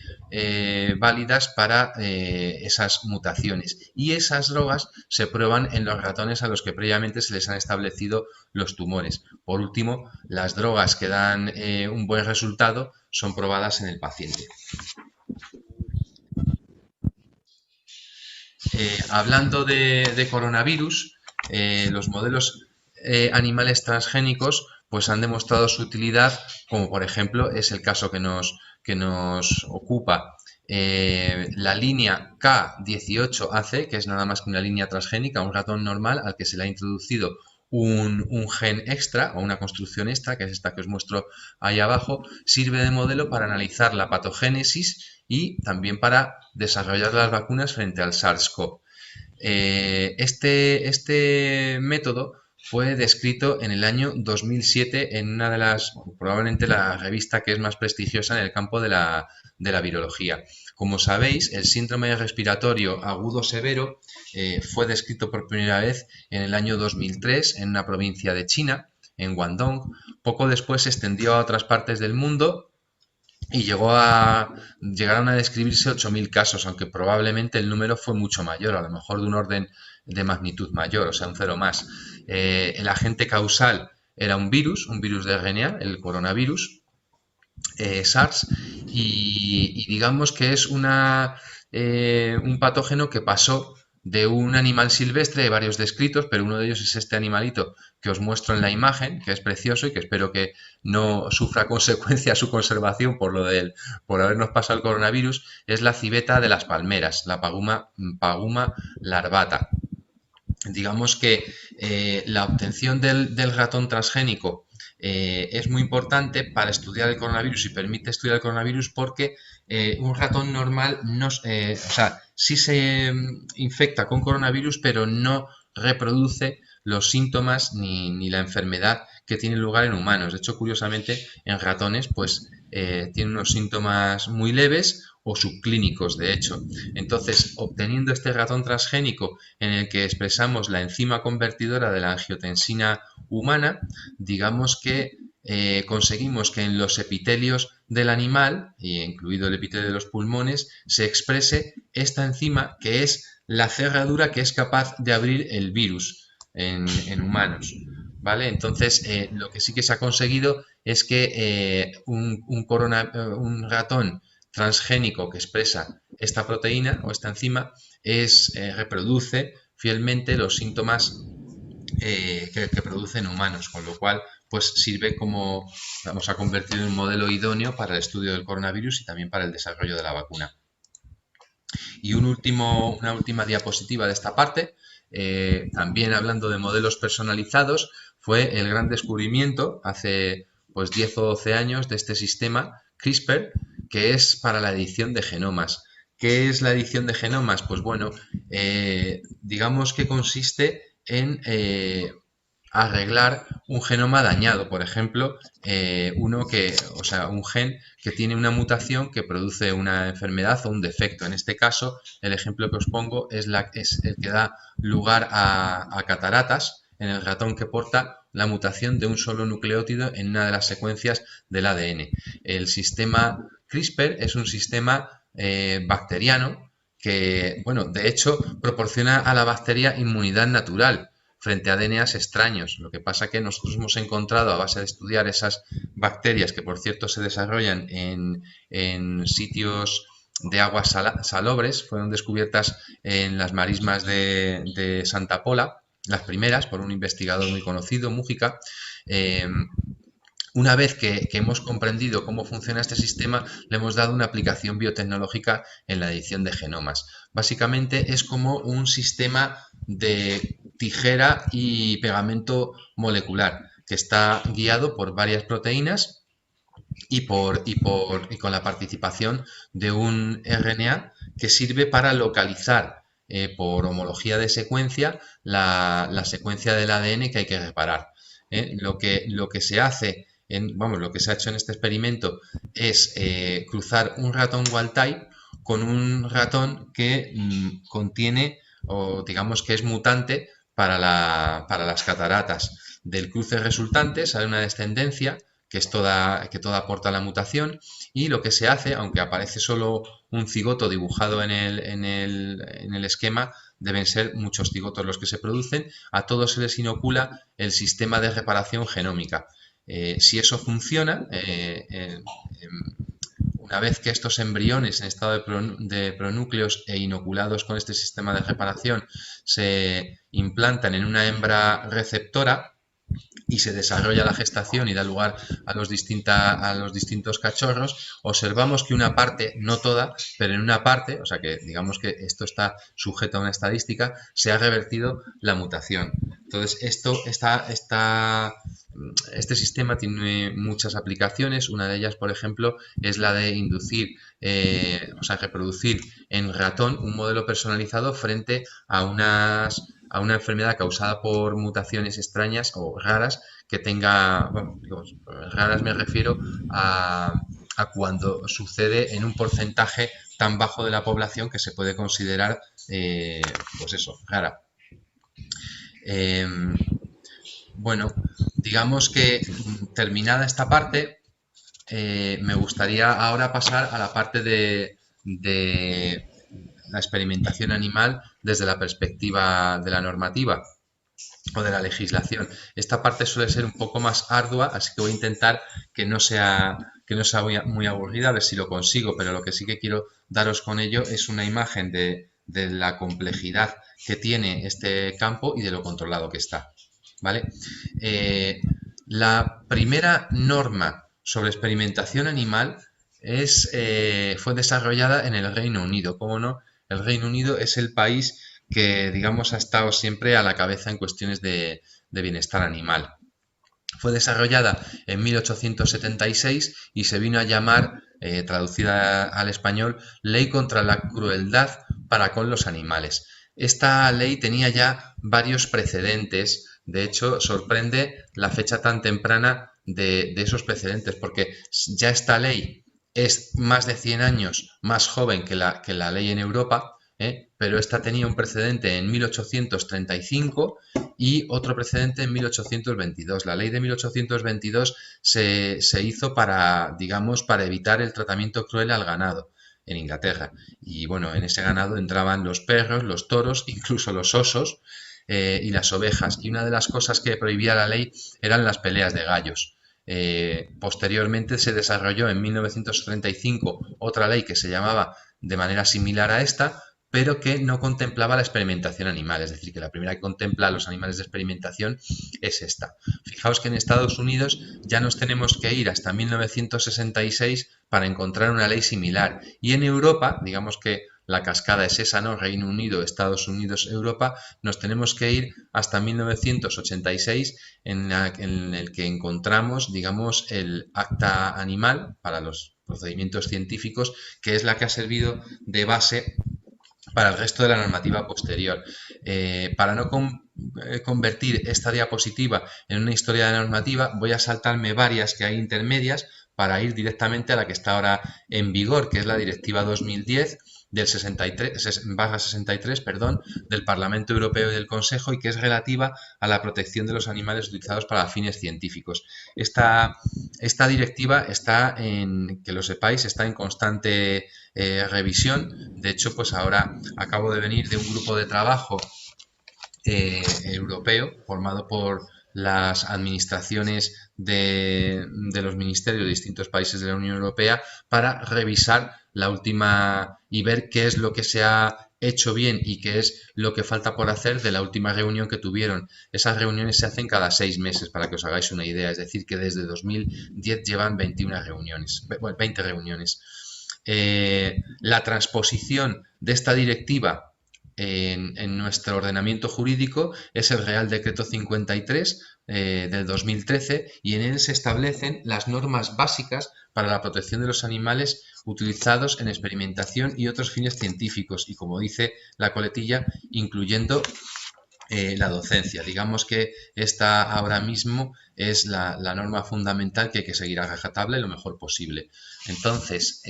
válidas para esas mutaciones, y esas drogas se prueban en los ratones a los que previamente se les han establecido los tumores. Por último, las drogas que dan un buen resultado son probadas en el paciente. Hablando de coronavirus, los modelos animales transgénicos pues han demostrado su utilidad, como por ejemplo es el caso que nos ocupa. La línea K18AC, que es nada más que una línea transgénica, un ratón normal al que se le ha introducido un gen extra o una construcción extra, que es esta que os muestro ahí abajo, sirve de modelo para analizar la patogénesis y también para desarrollar las vacunas frente al SARS-CoV. Este método fue descrito en el año 2007 en una de probablemente la revista que es más prestigiosa en el campo de la virología. Como sabéis, el síndrome respiratorio agudo severo fue descrito por primera vez en el año 2003 en una provincia de China, en Guangdong. Poco después se extendió a otras partes del mundo y llegaron a describirse 8.000 casos, aunque probablemente el número fue mucho mayor, a lo mejor de un orden de magnitud mayor, o sea, un cero más. El agente causal era un virus de RNA, el coronavirus, SARS, y digamos que es un patógeno que pasó de un animal silvestre, de varios descritos, pero uno de ellos es este animalito que os muestro en la imagen, que es precioso y que espero que no sufra consecuencias su conservación por habernos pasado el coronavirus. Es la civeta de las palmeras, la Paguma larvata. Digamos que la obtención del ratón transgénico es muy importante para estudiar el coronavirus y permite estudiar el coronavirus porque un ratón normal sí se infecta con coronavirus, pero no reproduce los síntomas ni la enfermedad que tiene lugar en humanos. De hecho, curiosamente, en ratones pues tiene unos síntomas muy leves o subclínicos, de hecho. Entonces, obteniendo este ratón transgénico en el que expresamos la enzima convertidora de la angiotensina humana, digamos que conseguimos que en los epitelios del animal, incluido el epitelio de los pulmones, se exprese esta enzima que es la cerradura que es capaz de abrir el virus en humanos. ¿Vale? Entonces, lo que sí que se ha conseguido es que un ratón transgénico que expresa esta proteína o esta enzima reproduce fielmente los síntomas que producen humanos, con lo cual pues sirve como, vamos a convertir en un modelo idóneo para el estudio del coronavirus y también para el desarrollo de la vacuna. Y una última diapositiva de esta parte, también hablando de modelos personalizados, fue el gran descubrimiento hace pues 10 o 12 años de este sistema CRISPR, que es para la edición de genomas. ¿Qué es la edición de genomas? Pues bueno, digamos que consiste en arreglar un genoma dañado, por ejemplo, un gen que tiene una mutación que produce una enfermedad o un defecto. En este caso, el ejemplo que os pongo es el que da lugar a cataratas en el ratón que porta la mutación de un solo nucleótido en una de las secuencias del ADN. El sistema CRISPR es un sistema bacteriano que, bueno, de hecho, proporciona a la bacteria inmunidad natural frente a DNAs extraños. Lo que pasa que nosotros hemos encontrado, a base de estudiar esas bacterias, que por cierto se desarrollan en sitios de aguas salobres, fueron descubiertas en las marismas de Santa Pola, las primeras, por un investigador muy conocido, Mújica. Una vez que hemos comprendido cómo funciona este sistema, le hemos dado una aplicación biotecnológica en la edición de genomas. Básicamente es como un sistema de tijera y pegamento molecular que está guiado por varias proteínas y con la participación de un RNA que sirve para localizar por homología de secuencia la secuencia del ADN que hay que reparar. Lo que se hace lo que se ha hecho en este experimento es cruzar un ratón wild type con un ratón que contiene, o digamos que es mutante para las cataratas. Del cruce resultante sale una descendencia que toda aporta la mutación, y lo que se hace, aunque aparece solo un cigoto dibujado en el esquema, deben ser muchos cigotos los que se producen. A todos se les inocula el sistema de reparación genómica. Si eso funciona, una vez que estos embriones en estado de pronúcleos e inoculados con este sistema de reparación se implantan en una hembra receptora y se desarrolla la gestación y da lugar a los distintos cachorros, observamos que una parte, no toda, pero en una parte, o sea que digamos que esto está sujeto a una estadística, se ha revertido la mutación. Entonces, este sistema tiene muchas aplicaciones. Una de ellas, por ejemplo, es la de inducir, reproducir en ratón un modelo personalizado frente a una enfermedad causada por mutaciones extrañas o raras que tenga, raras me refiero a cuando sucede en un porcentaje tan bajo de la población que se puede considerar, rara. Digamos que terminada esta parte, me gustaría ahora pasar a la parte de la experimentación animal desde la perspectiva de la normativa o de la legislación. Esta parte suele ser un poco más ardua, así que voy a intentar que no sea muy aburrida, a ver si lo consigo, pero lo que sí que quiero daros con ello es una imagen de la complejidad que tiene este campo y de lo controlado que está, ¿vale? La primera norma sobre experimentación animal fue desarrollada en el Reino Unido. ¿Cómo no? El Reino Unido es el país que, digamos, ha estado siempre a la cabeza en cuestiones de bienestar animal. Fue desarrollada en 1876 y se vino a llamar, traducida al español, Ley contra la Crueldad para con los Animales. Esta ley tenía ya varios precedentes. De hecho, sorprende la fecha tan temprana de esos precedentes, porque ya esta ley es más de 100 años más joven que la ley en Europa, pero esta tenía un precedente en 1835 y otro precedente en 1822. La ley de 1822 se hizo para evitar el tratamiento cruel al ganado en Inglaterra. Y bueno, en ese ganado entraban los perros, los toros, incluso los osos y las ovejas. Y una de las cosas que prohibía la ley eran las peleas de gallos. Posteriormente se desarrolló en 1935 otra ley que se llamaba de manera similar a esta, pero que no contemplaba la experimentación animal. Es decir, que la primera que contempla a los animales de experimentación es esta. Fijaos que en Estados Unidos ya nos tenemos que ir hasta 1966 para encontrar una ley similar. Y en Europa, digamos que la cascada es esa, ¿no? Reino Unido, Estados Unidos, Europa, nos tenemos que ir hasta 1986 en el que encontramos, digamos, el acta animal para los procedimientos científicos, que es la que ha servido de base para el resto de la normativa posterior. Para no convertir esta diapositiva en una historia de normativa, voy a saltarme varias que hay intermedias para ir directamente a la que está ahora en vigor, que es la Directiva 2010 del 63, perdón, del Parlamento Europeo y del Consejo, y que es relativa a la protección de los animales utilizados para fines científicos. Esta directiva está que lo sepáis, está en constante revisión. De hecho, pues ahora acabo de venir de un grupo de trabajo europeo formado por las administraciones de los ministerios de distintos países de la Unión Europea para revisar la última y ver qué es lo que se ha hecho bien y qué es lo que falta por hacer de la última reunión que tuvieron. Esas reuniones se hacen cada 6 meses, para que os hagáis una idea, es decir, que desde 2010 llevan 21 reuniones, bueno, 20 reuniones. La transposición de esta directiva en nuestro ordenamiento jurídico es el Real Decreto 53 del 2013, y en él se establecen las normas básicas para la protección de los animales utilizados en experimentación y otros fines científicos, y como dice la coletilla, incluyendo la docencia. Digamos que esta ahora mismo es la norma fundamental que hay que seguir a rajatabla y lo mejor posible. Entonces,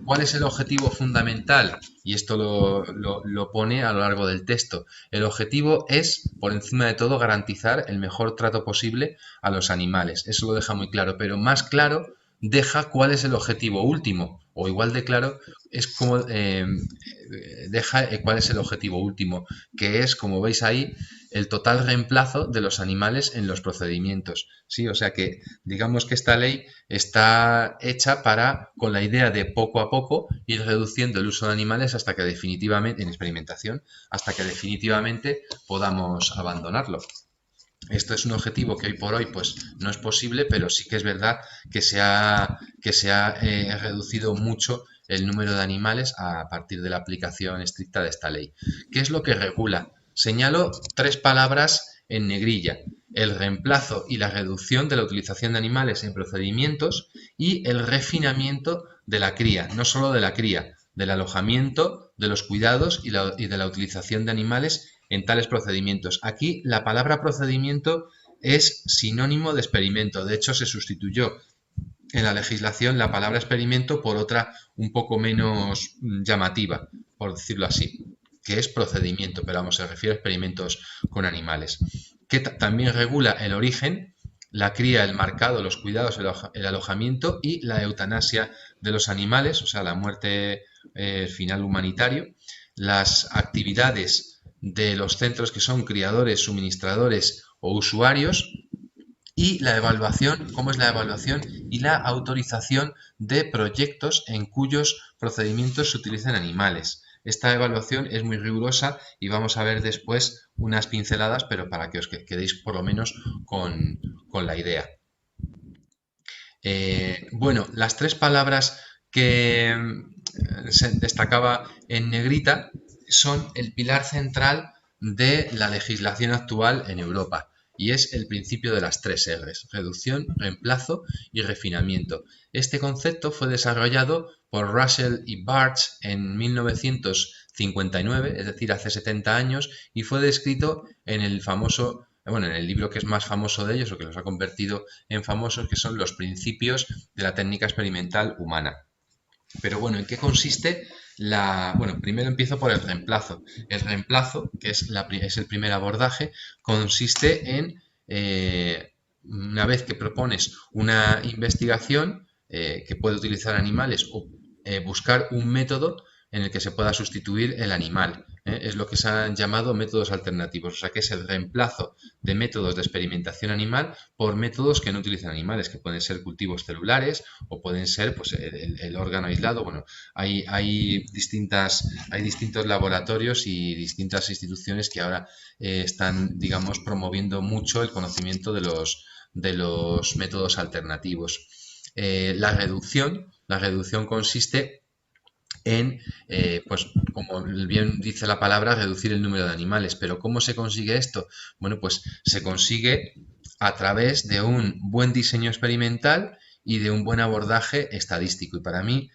¿cuál es el objetivo fundamental? Y esto lo pone a lo largo del texto. El objetivo es, por encima de todo, garantizar el mejor trato posible a los animales. Eso lo deja muy claro, pero más claro deja cuál es el objetivo último, o igual de claro es como deja cuál es el objetivo último, que es, como veis ahí, el total reemplazo de los animales en los procedimientos. Sí, o sea que digamos que esta ley está hecha con la idea de poco a poco ir reduciendo el uso de animales hasta que definitivamente, en experimentación, hasta que definitivamente podamos abandonarlo. Esto es un objetivo que hoy por hoy pues no es posible, pero sí que es verdad que se ha reducido mucho el número de animales a partir de la aplicación estricta de esta ley. ¿Qué es lo que regula? Señalo 3 palabras en negrilla: el reemplazo y la reducción de la utilización de animales en procedimientos y el refinamiento de la cría, no solo de la cría, del alojamiento, de los cuidados y de la utilización de animales en tales procedimientos. Aquí la palabra procedimiento es sinónimo de experimento. De hecho, se sustituyó en la legislación la palabra experimento por otra un poco menos llamativa, por decirlo así, que es procedimiento, pero vamos, se refiere a experimentos con animales. Que también regula el origen, la cría, el marcado, los cuidados, el alojamiento y la eutanasia de los animales, o sea, la muerte final humanitario, las actividades de los centros que son criadores, suministradores o usuarios, y la evaluación, cómo es la evaluación y la autorización de proyectos en cuyos procedimientos se utilizan animales. Esta evaluación es muy rigurosa y vamos a ver después unas pinceladas, pero para que os quedéis por lo menos con la idea. Bueno, las 3 palabras que se destacaba en negrita son el pilar central de la legislación actual en Europa, y es el principio de las 3 R's: reducción, reemplazo y refinamiento. Este concepto fue desarrollado por Russell y Barthes en 1959, es decir, hace 70 años, y fue descrito en el famoso, bueno, en el libro que es más famoso de ellos, o que los ha convertido en famosos, que son Los principios de la técnica experimental humana. Pero bueno, ¿en qué consiste bueno, primero empiezo por el reemplazo. El reemplazo, que es el primer abordaje, consiste en, una vez que propones una investigación que puede utilizar animales, o buscar un método en el que se pueda sustituir el animal. Es lo que se han llamado métodos alternativos, o sea que es el reemplazo de métodos de experimentación animal por métodos que no utilizan animales, que pueden ser cultivos celulares o pueden ser pues, el órgano aislado. Bueno, hay distintos laboratorios y distintas instituciones que ahora están, digamos, promoviendo mucho el conocimiento de los métodos alternativos. La reducción consiste en, pues como bien dice la palabra, reducir el número de animales. ¿Pero cómo se consigue esto? Bueno, pues se consigue a través de un buen diseño experimental y de un buen abordaje estadístico. Y para mí,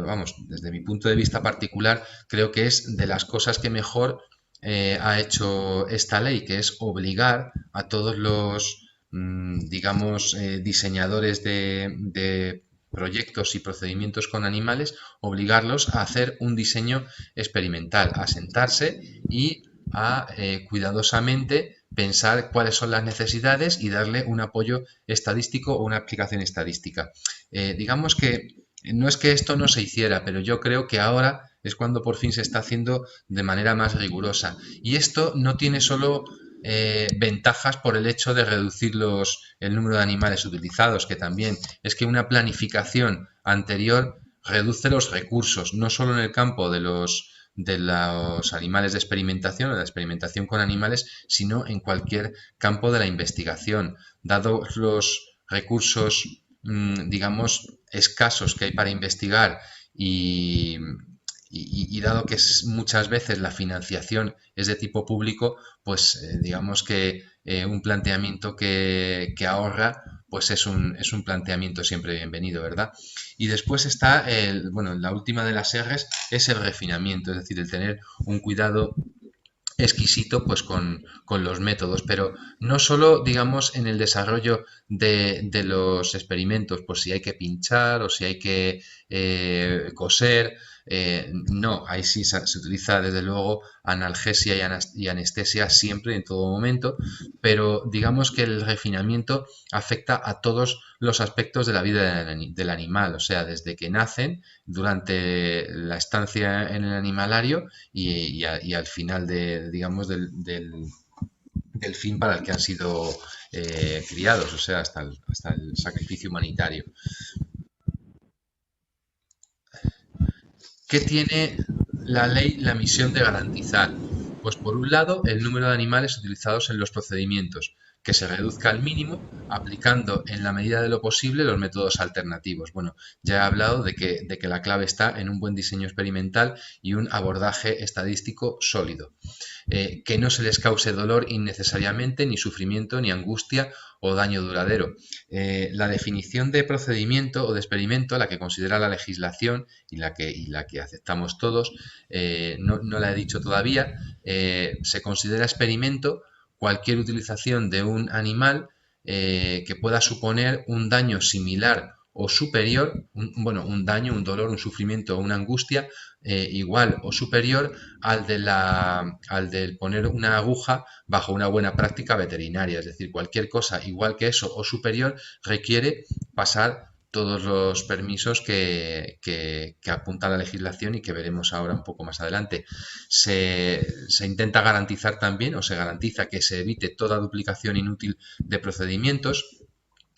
vamos, desde mi punto de vista particular, creo que es de las cosas que mejor ha hecho esta ley, que es obligar a todos los, digamos, diseñadores de proyectos y procedimientos con animales, obligarlos a hacer un diseño experimental, a sentarse y a cuidadosamente pensar cuáles son las necesidades y darle un apoyo estadístico o una aplicación estadística. Digamos que no es que esto no se hiciera, pero yo creo que ahora es cuando por fin se está haciendo de manera más rigurosa. Y esto no tiene solo ventajas por el hecho de reducir el número de animales utilizados, que también es que una planificación anterior reduce los recursos, no solo en el campo de los animales de experimentación o de la experimentación con animales, sino en cualquier campo de la investigación. Dados los recursos, digamos, escasos que hay para investigar y dado que muchas veces la financiación es de tipo público, pues digamos que un planteamiento que ahorra, pues es un planteamiento siempre bienvenido, ¿verdad? Y después está, bueno, la última de las R's es el refinamiento, es decir, el tener un cuidado exquisito pues con los métodos, pero no solo, digamos, en el desarrollo de los experimentos, por si hay que pinchar o si hay que coser, no, ahí sí se utiliza desde luego analgesia y anestesia siempre, en todo momento, pero digamos que el refinamiento afecta a todos los aspectos de la vida del animal, o sea, desde que nacen, durante la estancia en el animalario y al final digamos, del fin para el que han sido criados, o sea, hasta el sacrificio humanitario. ¿Qué tiene la ley la misión de garantizar? Pues por un lado, el número de animales utilizados en los procedimientos, que se reduzca al mínimo, aplicando en la medida de lo posible los métodos alternativos. Bueno, ya he hablado de que la clave está en un buen diseño experimental y un abordaje estadístico sólido. Que no se les cause dolor innecesariamente, ni sufrimiento, ni angustia o daño duradero. La definición de procedimiento o de experimento, la que considera la legislación y la que aceptamos todos, no la he dicho todavía, se considera experimento cualquier utilización de un animal que pueda suponer un daño similar o superior, un daño, un dolor, un sufrimiento o una angustia igual o superior al del poner una aguja bajo una buena práctica veterinaria. Es decir, cualquier cosa igual que eso o superior requiere pasar todos los permisos que apunta la legislación y que veremos ahora un poco más adelante. Se intenta garantizar también, o se garantiza que se evite toda duplicación inútil de procedimientos.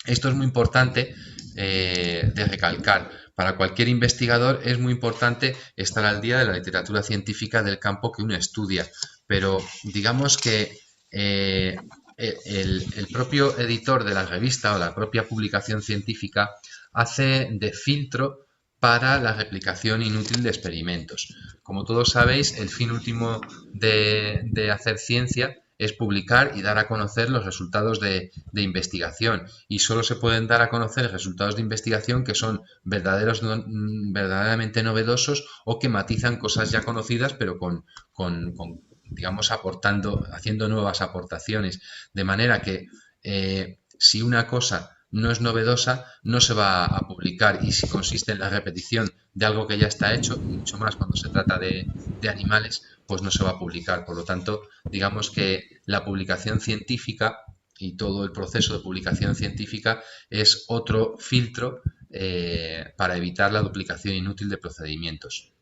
Esto es muy importante de recalcar. Para cualquier investigador es muy importante estar al día de la literatura científica del campo que uno estudia, pero digamos que el propio editor de la revista o la propia publicación científica hace de filtro para la replicación inútil de experimentos. Como todos sabéis, el fin último de hacer ciencia es publicar y dar a conocer los resultados de investigación, y solo se pueden dar a conocer resultados de investigación que son verdaderamente novedosos o que matizan cosas ya conocidas, pero digamos, haciendo nuevas aportaciones, de manera que si una cosa no es novedosa, no se va a publicar, y si consiste en la repetición de algo que ya está hecho, mucho más cuando se trata de animales, pues no se va a publicar. Por lo tanto, digamos que la publicación científica y todo el proceso de publicación científica es otro filtro para evitar la duplicación inútil de procedimientos.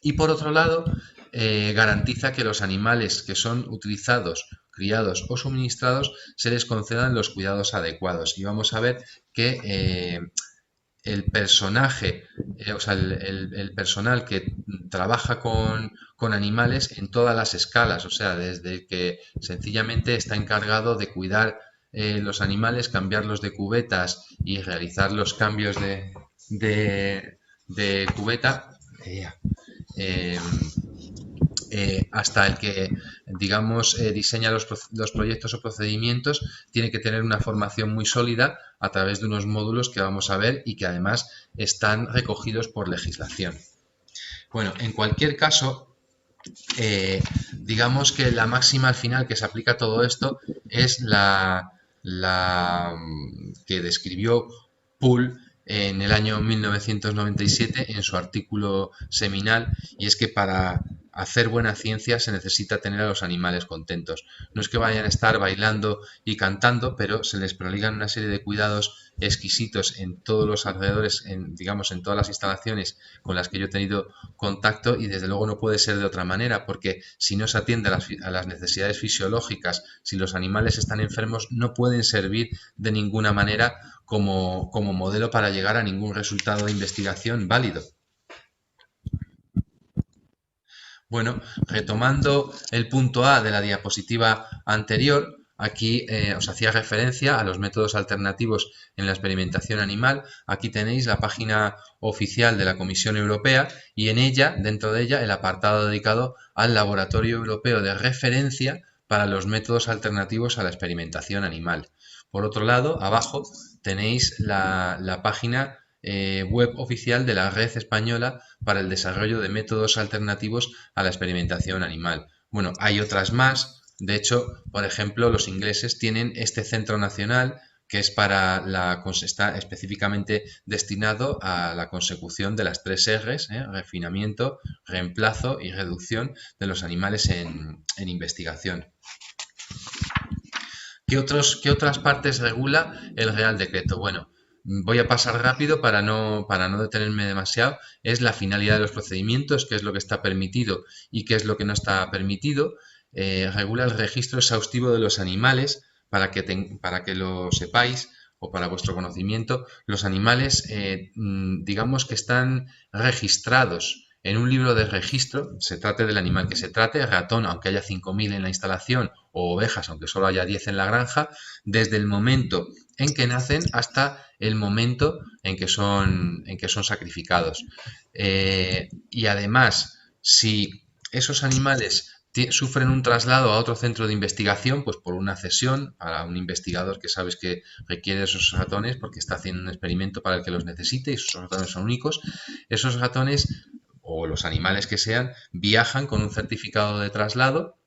Y por otro lado, garantiza que los animales que son utilizados, criados o suministrados se les concedan los cuidados adecuados. Y vamos a ver que el personaje, el personal que trabaja con animales en todas las escalas, o sea, desde el que sencillamente está encargado de cuidar los animales, cambiarlos de cubetas y realizar los cambios de cubeta, hasta el que, digamos, diseña los proyectos o procedimientos, tiene que tener una formación muy sólida a través de unos módulos que vamos a ver y que además están recogidos por legislación. Bueno, en cualquier caso, digamos que la máxima al final que se aplica a todo esto es la que describió Poole en el año 1997 en su artículo seminal, y es que para hacer buena ciencia se necesita tener a los animales contentos. No es que vayan a estar bailando y cantando, pero se les proligan una serie de cuidados exquisitos en todos los alrededores, digamos, en todas las instalaciones con las que yo he tenido contacto, y desde luego no puede ser de otra manera, porque si no se atiende a las necesidades fisiológicas, si los animales están enfermos, no pueden servir de ninguna manera como modelo para llegar a ningún resultado de investigación válido. Bueno, retomando el punto A de la diapositiva anterior, aquí os hacía referencia a los métodos alternativos en la experimentación animal. Aquí tenéis la página oficial de la Comisión Europea y en ella, dentro de ella, el apartado dedicado al Laboratorio Europeo de Referencia para los métodos alternativos a la experimentación animal. Por otro lado, abajo tenéis la página web oficial de la Red Española para el Desarrollo de Métodos Alternativos a la Experimentación Animal. Bueno, hay otras más. De hecho, por ejemplo, los ingleses tienen este centro nacional que es está específicamente destinado a la consecución de las 3 R's, refinamiento, reemplazo y reducción de los animales en investigación. ¿Qué otras partes regula el Real Decreto? Bueno, voy a pasar rápido para no detenerme demasiado. Es la finalidad de los procedimientos, qué es lo que está permitido y qué es lo que no está permitido. Regula el registro exhaustivo de los animales, para que lo sepáis o para vuestro conocimiento. Los animales, digamos que están registrados en un libro de registro, se trate del animal que se trate, ratón, aunque haya 5.000 en la instalación, o ovejas, aunque solo haya 10 en la granja, desde el momento en que nacen hasta el momento en que son sacrificados. Y además, si esos animales sufren un traslado a otro centro de investigación, pues por una cesión a un investigador que sabes que requiere esos ratones porque está haciendo un experimento para el que los necesite y esos ratones son únicos, esos ratones o los animales que sean viajan con un certificado de traslado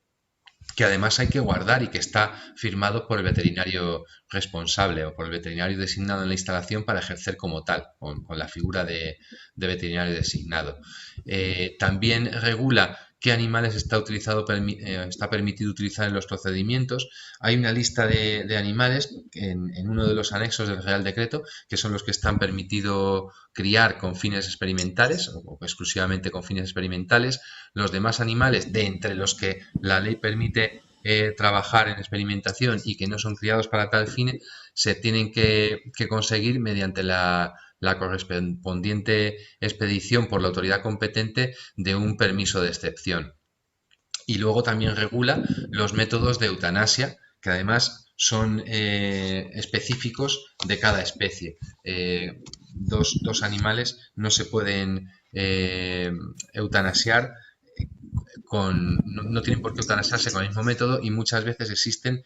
que además hay que guardar y que está firmado por el veterinario responsable o por el veterinario designado en la instalación para ejercer como tal, con la figura de veterinario designado. También regula qué animales está permitido utilizar en los procedimientos. Hay una lista de animales en uno de los anexos del Real Decreto que son los que están permitido criar con fines experimentales o exclusivamente con fines experimentales. Los demás animales, de entre los que la ley permite trabajar en experimentación y que no son criados para tal fin, se tienen que conseguir mediante la correspondiente expedición por la autoridad competente de un permiso de excepción. Y luego también regula los métodos de eutanasia, que además son específicos de cada especie. Dos animales no se pueden eutanasiar no tienen por qué eutanasiarse con el mismo método, y muchas veces existen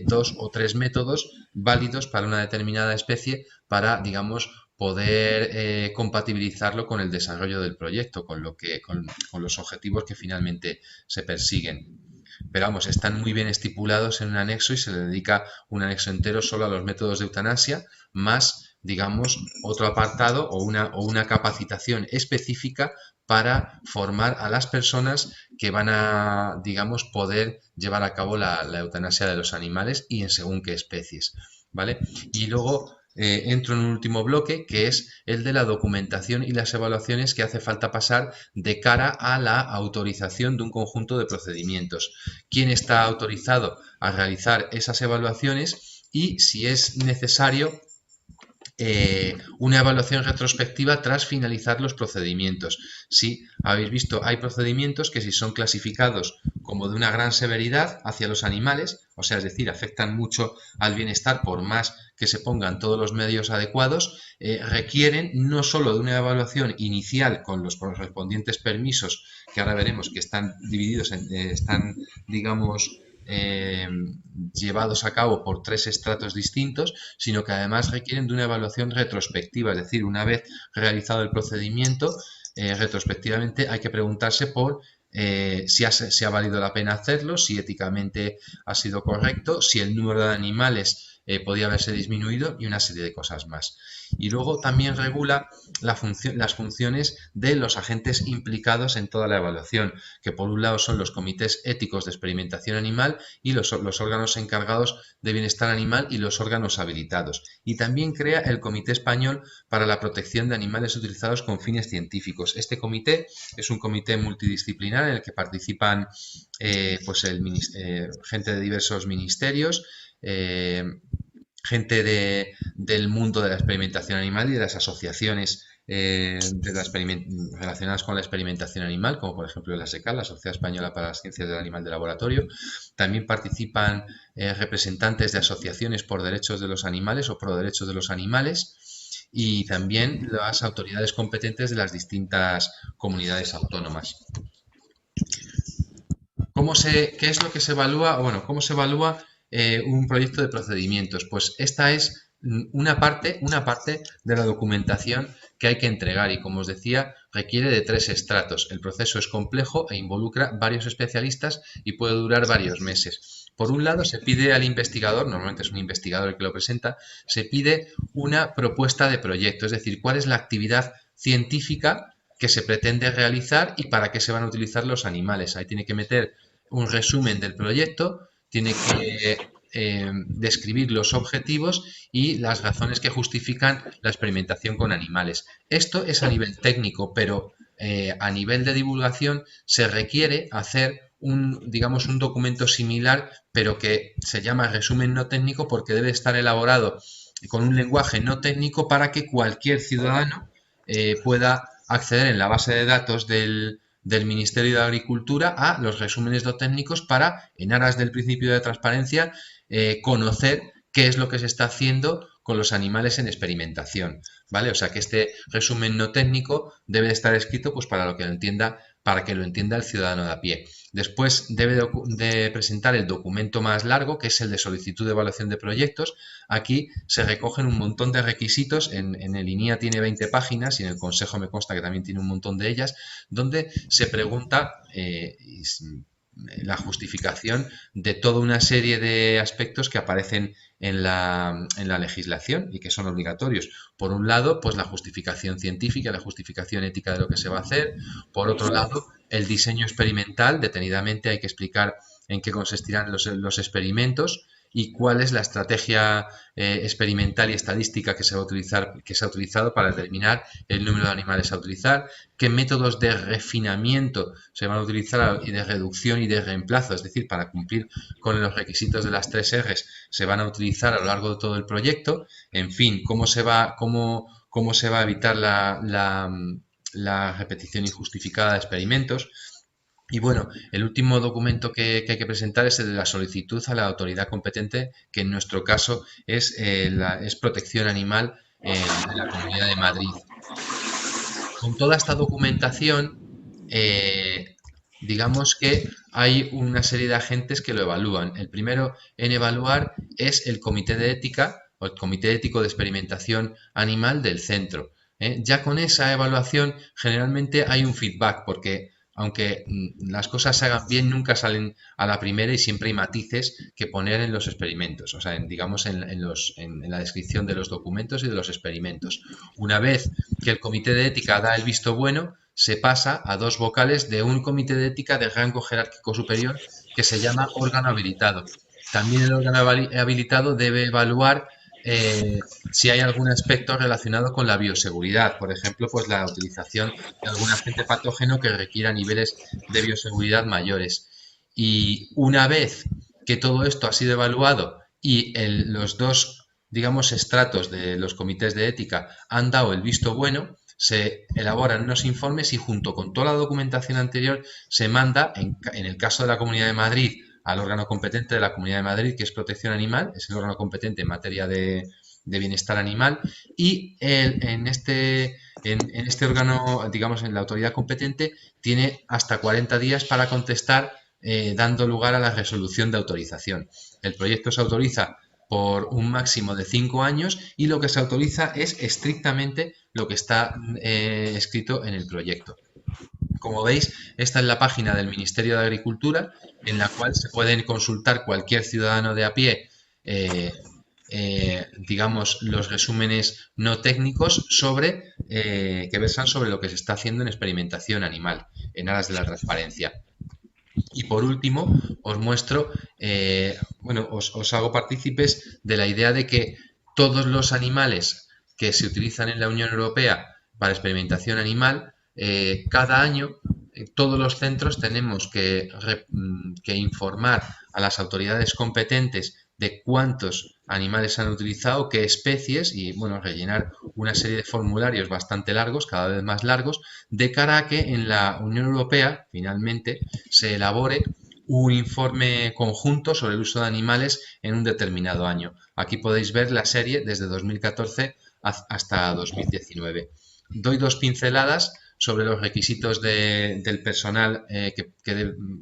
2 o 3 métodos válidos para una determinada especie para, digamos, poder compatibilizarlo con el desarrollo del proyecto, con los objetivos que finalmente se persiguen. Pero vamos, están muy bien estipulados en un anexo y se le dedica un anexo entero solo a los métodos de eutanasia, más, digamos, otro apartado o una capacitación específica para formar a las personas que van a, digamos, poder llevar a cabo la eutanasia de los animales y en según qué especies, ¿vale? Y luego entro en un último bloque, que es el de la documentación y las evaluaciones que hace falta pasar de cara a la autorización de un conjunto de procedimientos. ¿Quién está autorizado a realizar esas evaluaciones? Y si es necesario una evaluación retrospectiva tras finalizar los procedimientos. Si habéis visto, hay procedimientos que si son clasificados como de una gran severidad hacia los animales, o sea, es decir, afectan mucho al bienestar por más que se pongan todos los medios adecuados, requieren no solo de una evaluación inicial con los correspondientes permisos, que ahora veremos que están divididos, digamos, llevados a cabo por 3 estratos distintos, sino que además requieren de una evaluación retrospectiva, es decir, una vez realizado el procedimiento, retrospectivamente hay que preguntarse por si ha valido la pena hacerlo, si éticamente ha sido correcto, si el número de animales podía haberse disminuido y una serie de cosas más. Y luego también regula las funciones de los agentes implicados en toda la evaluación, que por un lado son los comités éticos de experimentación animal y los órganos encargados de bienestar animal y los órganos habilitados. Y también crea el Comité Español para la Protección de Animales Utilizados con Fines Científicos. Este comité es un comité multidisciplinar en el que participan pues gente de diversos ministerios, gente del mundo de la experimentación animal y de las asociaciones relacionadas con la experimentación animal, como por ejemplo la SECAL, la Sociedad Española para las Ciencias del Animal de Laboratorio. También participan representantes de asociaciones por derechos de los animales o pro derechos de los animales, y también las autoridades competentes de las distintas comunidades autónomas. ¿Qué es lo que se evalúa? Bueno, ¿cómo se evalúa un proyecto de procedimientos? Pues esta es una parte de la documentación que hay que entregar y, como os decía, requiere de 3 estratos. El proceso es complejo e involucra varios especialistas y puede durar varios meses. Por un lado, se pide al investigador, normalmente es un investigador el que lo presenta, se pide una propuesta de proyecto, es decir, cuál es la actividad científica que se pretende realizar y para qué se van a utilizar los animales. Ahí tiene que meter un resumen del proyecto, tiene que describir los objetivos y las razones que justifican la experimentación con animales. Esto es a nivel técnico, pero a nivel de divulgación se requiere hacer un documento similar, pero que se llama resumen no técnico porque debe estar elaborado con un lenguaje no técnico para que cualquier ciudadano pueda acceder en la base de datos del Ministerio de Agricultura a los resúmenes no técnicos para, en aras del principio de transparencia, conocer qué es lo que se está haciendo con los animales en experimentación, ¿vale? O sea que este resumen no técnico debe estar escrito pues para que lo entienda el ciudadano de a pie. Después debe de presentar el documento más largo, que es el de solicitud de evaluación de proyectos. Aquí se recogen un montón de requisitos. En el INIA tiene 20 páginas y en el Consejo me consta que también tiene un montón de ellas, donde se pregunta la justificación de toda una serie de aspectos que aparecen en la legislación y que son obligatorios. Por un lado, pues la justificación científica, la justificación ética de lo que se va a hacer. Por otro lado, el diseño experimental. Detenidamente hay que explicar en qué consistirán los experimentos y cuál es la estrategia experimental y estadística que se va a utilizar, que se ha utilizado para determinar el número de animales a utilizar, qué métodos de refinamiento se van a utilizar y de reducción y de reemplazo, es decir, para cumplir con los requisitos de las 3 R's se van a utilizar a lo largo de todo el proyecto. En fin, cómo se va a evitar la repetición injustificada de experimentos. Y bueno, el último documento que hay que presentar es el de la solicitud a la autoridad competente, que en nuestro caso es Protección Animal de la Comunidad de Madrid. Con toda esta documentación, digamos que hay una serie de agentes que lo evalúan. El primero en evaluar es el Comité de Ética o el Comité Ético de Experimentación Animal del centro. Ya con esa evaluación generalmente hay un feedback, porque aunque las cosas se hagan bien, nunca salen a la primera y siempre hay matices que poner en los experimentos, o sea, en la descripción de los documentos y de los experimentos. Una vez que el comité de ética da el visto bueno, se pasa a 2 vocales de un comité de ética de rango jerárquico superior que se llama órgano habilitado. También el órgano habilitado debe evaluar si hay algún aspecto relacionado con la bioseguridad, por ejemplo, pues la utilización de algún agente patógeno que requiera niveles de bioseguridad mayores. Y una vez que todo esto ha sido evaluado y los 2, estratos de los comités de ética han dado el visto bueno, se elaboran unos informes y junto con toda la documentación anterior se manda, en el caso de la Comunidad de Madrid, al órgano competente de la Comunidad de Madrid, que es Protección Animal, es el órgano competente en materia de bienestar animal, y en este órgano, en la autoridad competente, tiene hasta 40 días para contestar, dando lugar a la resolución de autorización. El proyecto se autoriza por un máximo de 5 años y lo que se autoriza es estrictamente lo que está escrito en el proyecto. Como veis, esta es la página del Ministerio de Agricultura, en la cual se pueden consultar cualquier ciudadano de a pie digamos, los resúmenes no técnicos que versan sobre lo que se está haciendo en experimentación animal, en aras de la transparencia. Y por último, os muestro, os hago partícipes de la idea de que todos los animales que se utilizan en la Unión Europea para experimentación animal, cada año todos los centros tenemos que informar a las autoridades competentes de cuántos animales han utilizado, qué especies y rellenar una serie de formularios bastante largos, cada vez más largos, de cara a que en la Unión Europea finalmente se elabore un informe conjunto sobre el uso de animales en un determinado año. Aquí podéis ver la serie desde 2014 hasta 2019. Doy dos pinceladas sobre los requisitos del personal,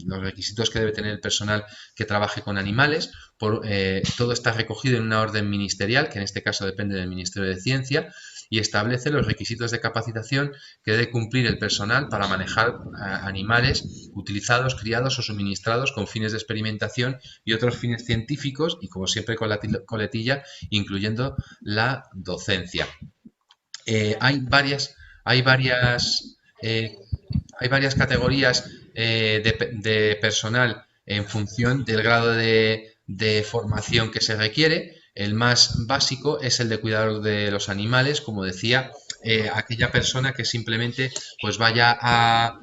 los requisitos que debe tener el personal que trabaje con animales. Todo está recogido en una orden ministerial, que en este caso depende del Ministerio de Ciencia, y establece los requisitos de capacitación que debe cumplir el personal para manejar animales utilizados, criados o suministrados con fines de experimentación y otros fines científicos, y como siempre con la coletilla, incluyendo la docencia. Hay varias categorías de personal en función del grado de formación que se requiere. El más básico es el de cuidador de los animales, como decía, aquella persona que simplemente pues vaya a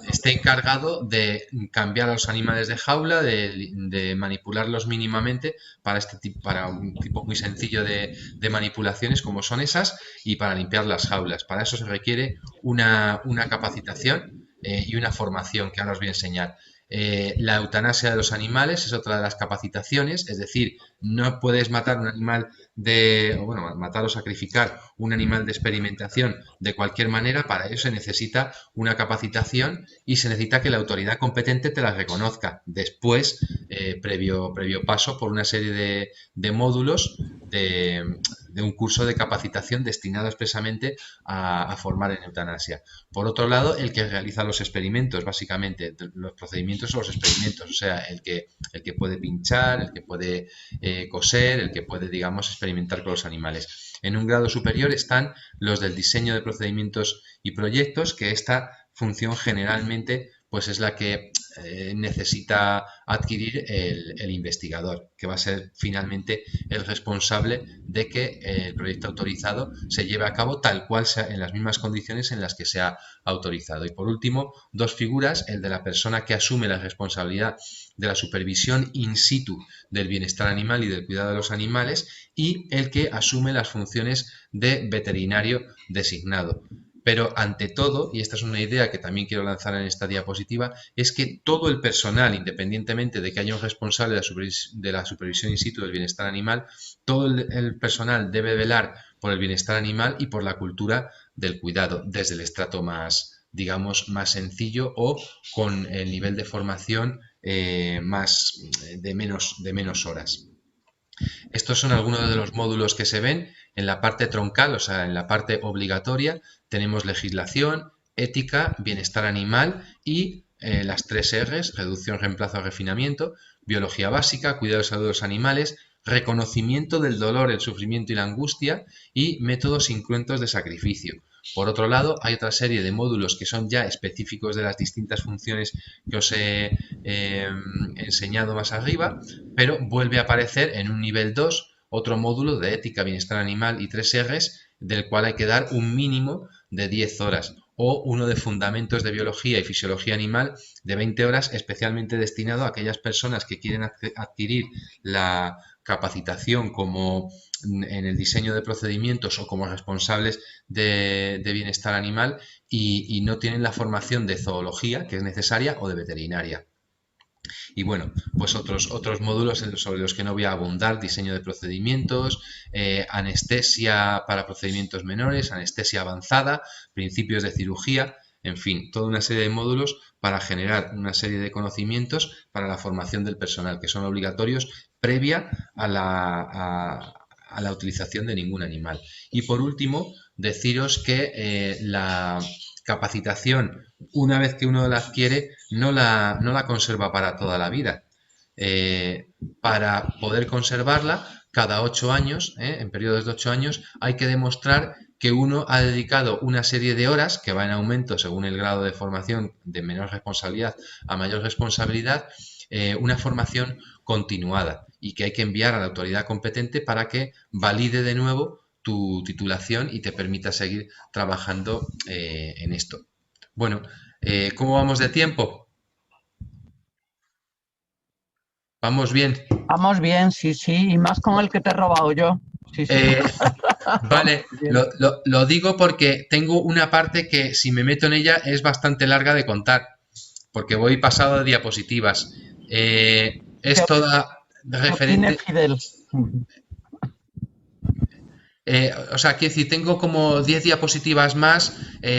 esté encargado de cambiar a los animales de jaula, de manipularlos mínimamente para un tipo muy sencillo de manipulaciones como son esas, y para limpiar las jaulas. Para eso se requiere una capacitación y una formación que ahora os voy a enseñar. La eutanasia de los animales es otra de las capacitaciones, es decir, no puedes matar un animal matar o sacrificar un animal de experimentación de cualquier manera. Para ello se necesita una capacitación y se necesita que la autoridad competente te la reconozca. Después, previo paso por una serie de módulos de un curso de capacitación destinado expresamente a formar en eutanasia. Por otro lado, el que realiza los experimentos, básicamente, los procedimientos o los experimentos, o sea, el que puede pinchar, el que puede coser, el que puede, digamos, experimentar con los animales. En un grado superior están los del diseño de procedimientos y proyectos, que esta función generalmente pues es la que necesita adquirir el investigador, que va a ser finalmente el responsable de que el proyecto autorizado se lleve a cabo tal cual sea, en las mismas condiciones en las que se ha autorizado. Y por último, dos figuras: el de la persona que asume la responsabilidad de la supervisión in situ del bienestar animal y del cuidado de los animales, y el que asume las funciones de veterinario designado. Pero ante todo, y esta es una idea que también quiero lanzar en esta diapositiva, es que todo el personal, independientemente de que haya un responsable de la supervisión in situ del bienestar animal, todo el personal debe velar por el bienestar animal y por la cultura del cuidado, desde el estrato más, digamos, más sencillo o con el nivel de formación de menos horas. Estos son algunos de los módulos que se ven en la parte troncal, o sea, en la parte obligatoria. Tenemos legislación, ética, bienestar animal y las 3 R's: reducción, reemplazo, refinamiento, biología básica, cuidado y salud de los animales, reconocimiento del dolor, el sufrimiento y la angustia, y métodos incruentos de sacrificio. Por otro lado, hay otra serie de módulos que son ya específicos de las distintas funciones que os he enseñado más arriba, pero vuelve a aparecer en un nivel 2 otro módulo de ética, bienestar animal y 3 R's, del cual hay que dar un mínimo de 10 horas, o uno de fundamentos de biología y fisiología animal de 20 horas, especialmente destinado a aquellas personas que quieren adquirir la capacitación como en el diseño de procedimientos o como responsables de bienestar animal y no tienen la formación de zoología que es necesaria o de veterinaria. Y bueno, pues otros módulos sobre los que no voy a abundar: diseño de procedimientos, anestesia para procedimientos menores, anestesia avanzada, principios de cirugía, en fin, toda una serie de módulos para generar una serie de conocimientos para la formación del personal, que son obligatorios previa a la utilización de ningún animal. Y por último, deciros que la capacitación, una vez que uno la adquiere, no la conserva para toda la vida. para poder conservarla, cada 8 años, en periodos de 8 años, hay que demostrar que uno ha dedicado una serie de horas, que va en aumento según el grado de formación, de menor responsabilidad a mayor responsabilidad, una formación continuada, y que hay que enviar a la autoridad competente para que valide de nuevo tu titulación y te permita seguir trabajando en esto. Bueno, ¿cómo vamos de tiempo? ¿Vamos bien? Vamos bien, sí, y más con el que te he robado yo. Sí. Vale, lo digo porque tengo una parte que, si me meto en ella, es bastante larga de contar, porque voy pasado de diapositivas. Es toda referente... Fidel. O sea, quiero decir, tengo como 10 diapositivas más,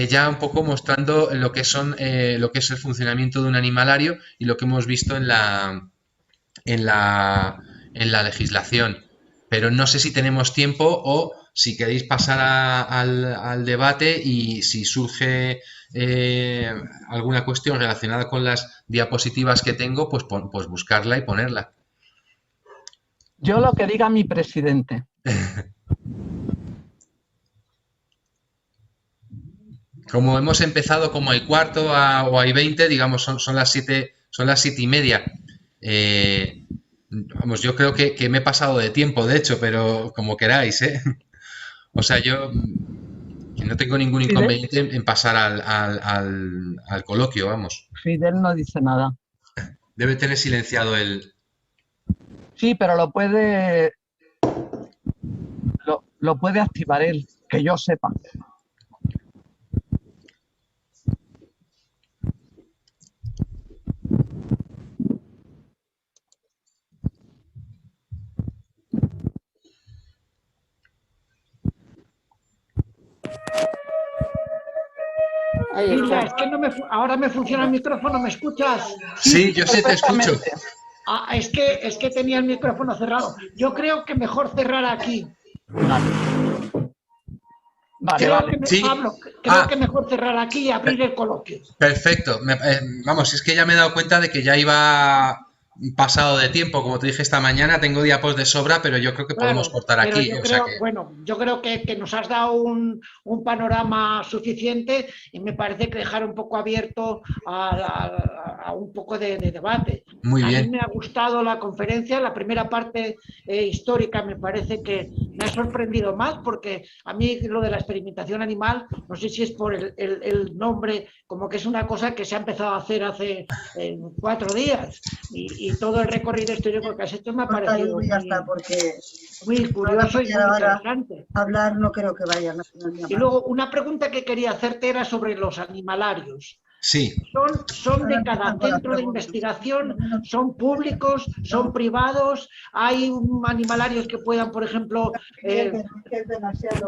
ya un poco mostrando lo que son lo que es el funcionamiento de un animalario y lo que hemos visto en la legislación. Pero no sé si tenemos tiempo o si queréis pasar al debate, y si surge alguna cuestión relacionada con las diapositivas que tengo, pues buscarla y ponerla. Yo lo que diga mi presidente. Como hemos empezado como hay cuarto o hay 20, digamos, son las 7:30. Vamos, yo creo que me he pasado de tiempo, de hecho, pero como queráis, ¿eh? O sea, yo no tengo ningún inconveniente en pasar al coloquio, vamos. Fidel no dice nada. Debe tener silenciado el... Sí, pero lo puede activar él, que yo sepa. Lilia, es que ahora me funciona el micrófono, ¿me escuchas? Sí, yo sí te escucho. Es que tenía el micrófono cerrado. Yo creo que mejor cerrar aquí. Vale. Sí. Pablo, creo que mejor cerrar aquí y abrir el coloquio. Perfecto. Vamos, es que ya me he dado cuenta de que ya iba pasado de tiempo. Como te dije esta mañana, tengo diapos de sobra, pero yo creo que podemos cortar aquí. Yo creo que nos has dado un panorama suficiente, y me parece que dejar un poco abierto a un poco de debate. Muy bien. A mí me ha gustado la conferencia, la primera parte histórica me parece que me ha sorprendido más, porque a mí lo de la experimentación animal, no sé si es por el nombre, como que es una cosa que se ha empezado a hacer hace 4 días, y todo el recorrido histórico que has hecho me ha parecido muy curioso y muy interesante. Hablar no creo que vaya. Y luego una pregunta que quería hacerte era sobre los animalarios. Sí. ¿Son de cada centro de investigación? ¿Son públicos? ¿Son privados? ¿Hay animalarios que puedan, por ejemplo,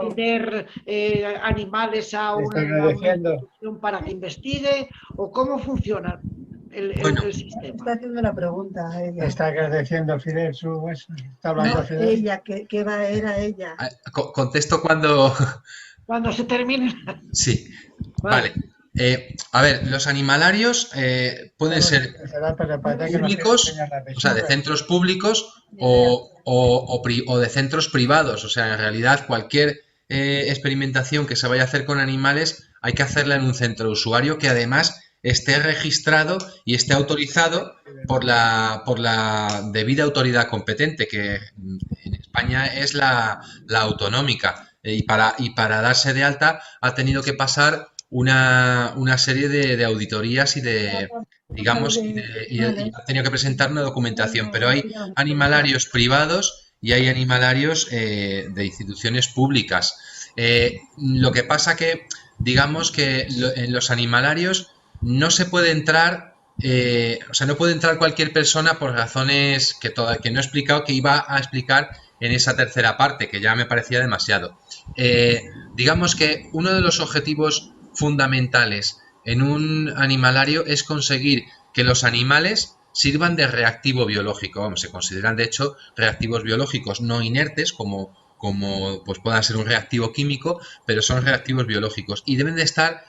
vender animales a una institución para que investigue? ¿O cómo funciona el sistema? Está haciendo una pregunta a ella. Está agradeciendo Fidel está hablando Fidel. Ella, ¿qué era ella? Contesto cuando se termine. Sí, vale. A ver, los animalarios pueden ser públicos, o sea, de centros públicos o de centros privados. O sea, en realidad cualquier experimentación que se vaya a hacer con animales hay que hacerla en un centro de usuario que además esté registrado y esté autorizado por la debida autoridad competente, que en España es la autonómica. Y para darse de alta ha tenido que pasar una serie de auditorías y ha tenido que presentar una documentación, pero hay animalarios privados y hay animalarios de instituciones públicas. Lo que pasa que, digamos que en los animalarios no se puede entrar, o sea, no puede entrar cualquier persona por razones que no he explicado, que iba a explicar en esa tercera parte, que ya me parecía demasiado. Digamos que uno de los objetivos fundamentales en un animalario es conseguir que los animales sirvan de reactivo biológico. Vamos, se consideran de hecho reactivos biológicos no inertes, como pues puedan ser un reactivo químico, pero son reactivos biológicos y deben de estar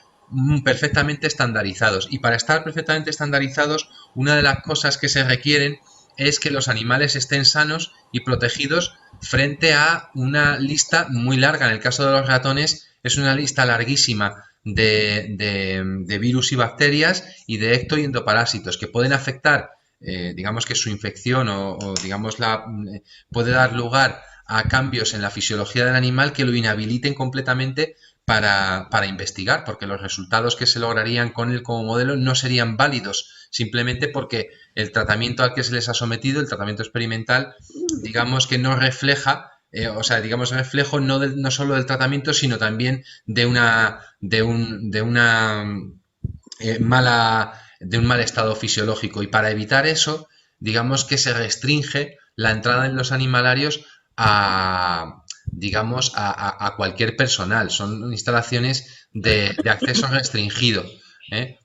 perfectamente estandarizados. Y para estar perfectamente estandarizados, una de las cosas que se requieren es que los animales estén sanos y protegidos frente a una lista muy larga. En el caso de los ratones es una lista larguísima de virus y bacterias y de ecto y endoparásitos que pueden afectar, digamos que su infección digamos puede dar lugar a cambios en la fisiología del animal que lo inhabiliten completamente para investigar, porque los resultados que se lograrían con él como modelo no serían válidos, simplemente porque el tratamiento al que se les ha sometido, el tratamiento experimental, digamos que no refleja, o sea, digamos reflejo no solo del tratamiento, sino también de un mal estado fisiológico. Y para evitar eso, digamos que se restringe la entrada en los animalarios a cualquier personal. Son instalaciones de acceso restringido.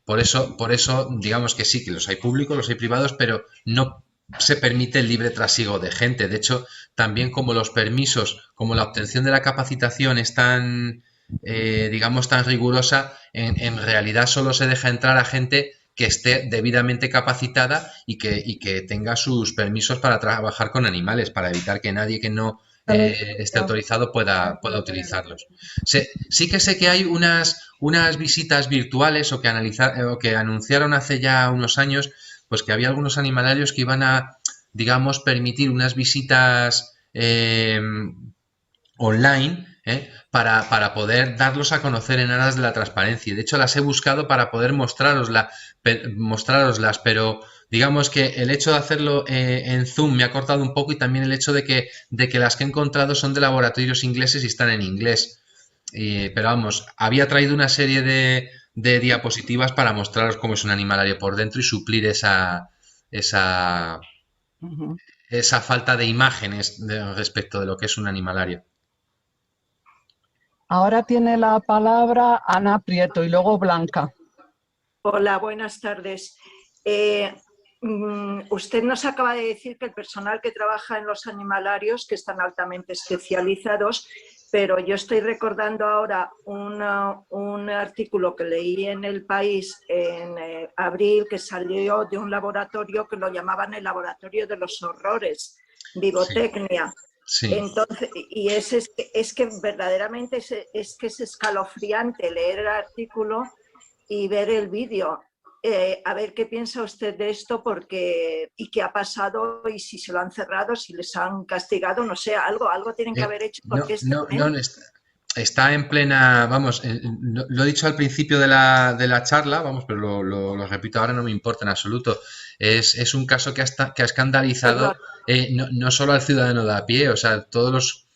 Por eso, digamos que sí, que los hay públicos, los hay privados, pero no se permite el libre trasiego de gente. De hecho, también como los permisos, como la obtención de la capacitación es tan, digamos, tan rigurosa, en realidad solo se deja entrar a gente que esté debidamente capacitada y que tenga sus permisos para trabajar con animales, para evitar que nadie que no esté autorizado pueda utilizarlos. Sí que sé que hay unas visitas virtuales o que anunciaron hace ya unos años, pues que había algunos animalarios que iban a, digamos, permitir unas visitas online para poder darlos a conocer en aras de la transparencia. De hecho, las he buscado para poder mostraroslas, pero digamos que el hecho de hacerlo en Zoom me ha cortado un poco, y también el hecho de que las que he encontrado son de laboratorios ingleses y están en inglés. Pero vamos, había traído una serie de diapositivas para mostraros cómo es un animalario por dentro y suplir esa falta de imágenes respecto de lo que es un animalario. Ahora tiene la palabra Ana Prieto y luego Blanca. Hola, buenas tardes. Usted nos acaba de decir que el personal que trabaja en los animalarios, que están altamente especializados, pero yo estoy recordando ahora un artículo que leí en El País en abril, que salió de un laboratorio que lo llamaban el laboratorio de los horrores, Vivotecnia. Sí. Entonces, y es que verdaderamente es escalofriante leer el artículo y ver el vídeo. A ver qué piensa usted de esto, y qué ha pasado, y si se lo han cerrado, si les han castigado, no sé, algo tienen que haber hecho. Porque está en plena, vamos, lo he dicho al principio de la charla, vamos, pero lo repito ahora, no me importa en absoluto. Es un caso que ha escandalizado no solo al ciudadano de a pie, o sea, todos los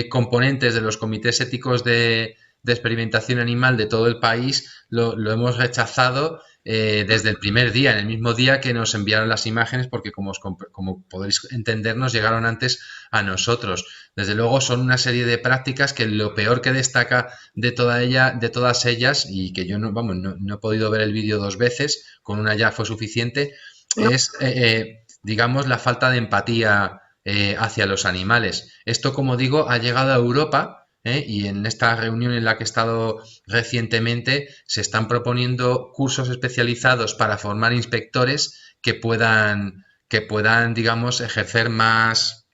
componentes de los comités éticos de experimentación animal de todo el país lo hemos rechazado desde el primer día, en el mismo día que nos enviaron las imágenes, porque como podéis entender, nos llegaron antes a nosotros. Desde luego son una serie de prácticas que lo peor que destaca de todas ellas, y que yo no he podido ver el vídeo 2 veces, con una ya fue suficiente, es digamos la falta de empatía hacia los animales. Esto, como digo, ha llegado a Europa. Y en esta reunión en la que he estado recientemente se están proponiendo cursos especializados para formar inspectores que puedan digamos, ejercer más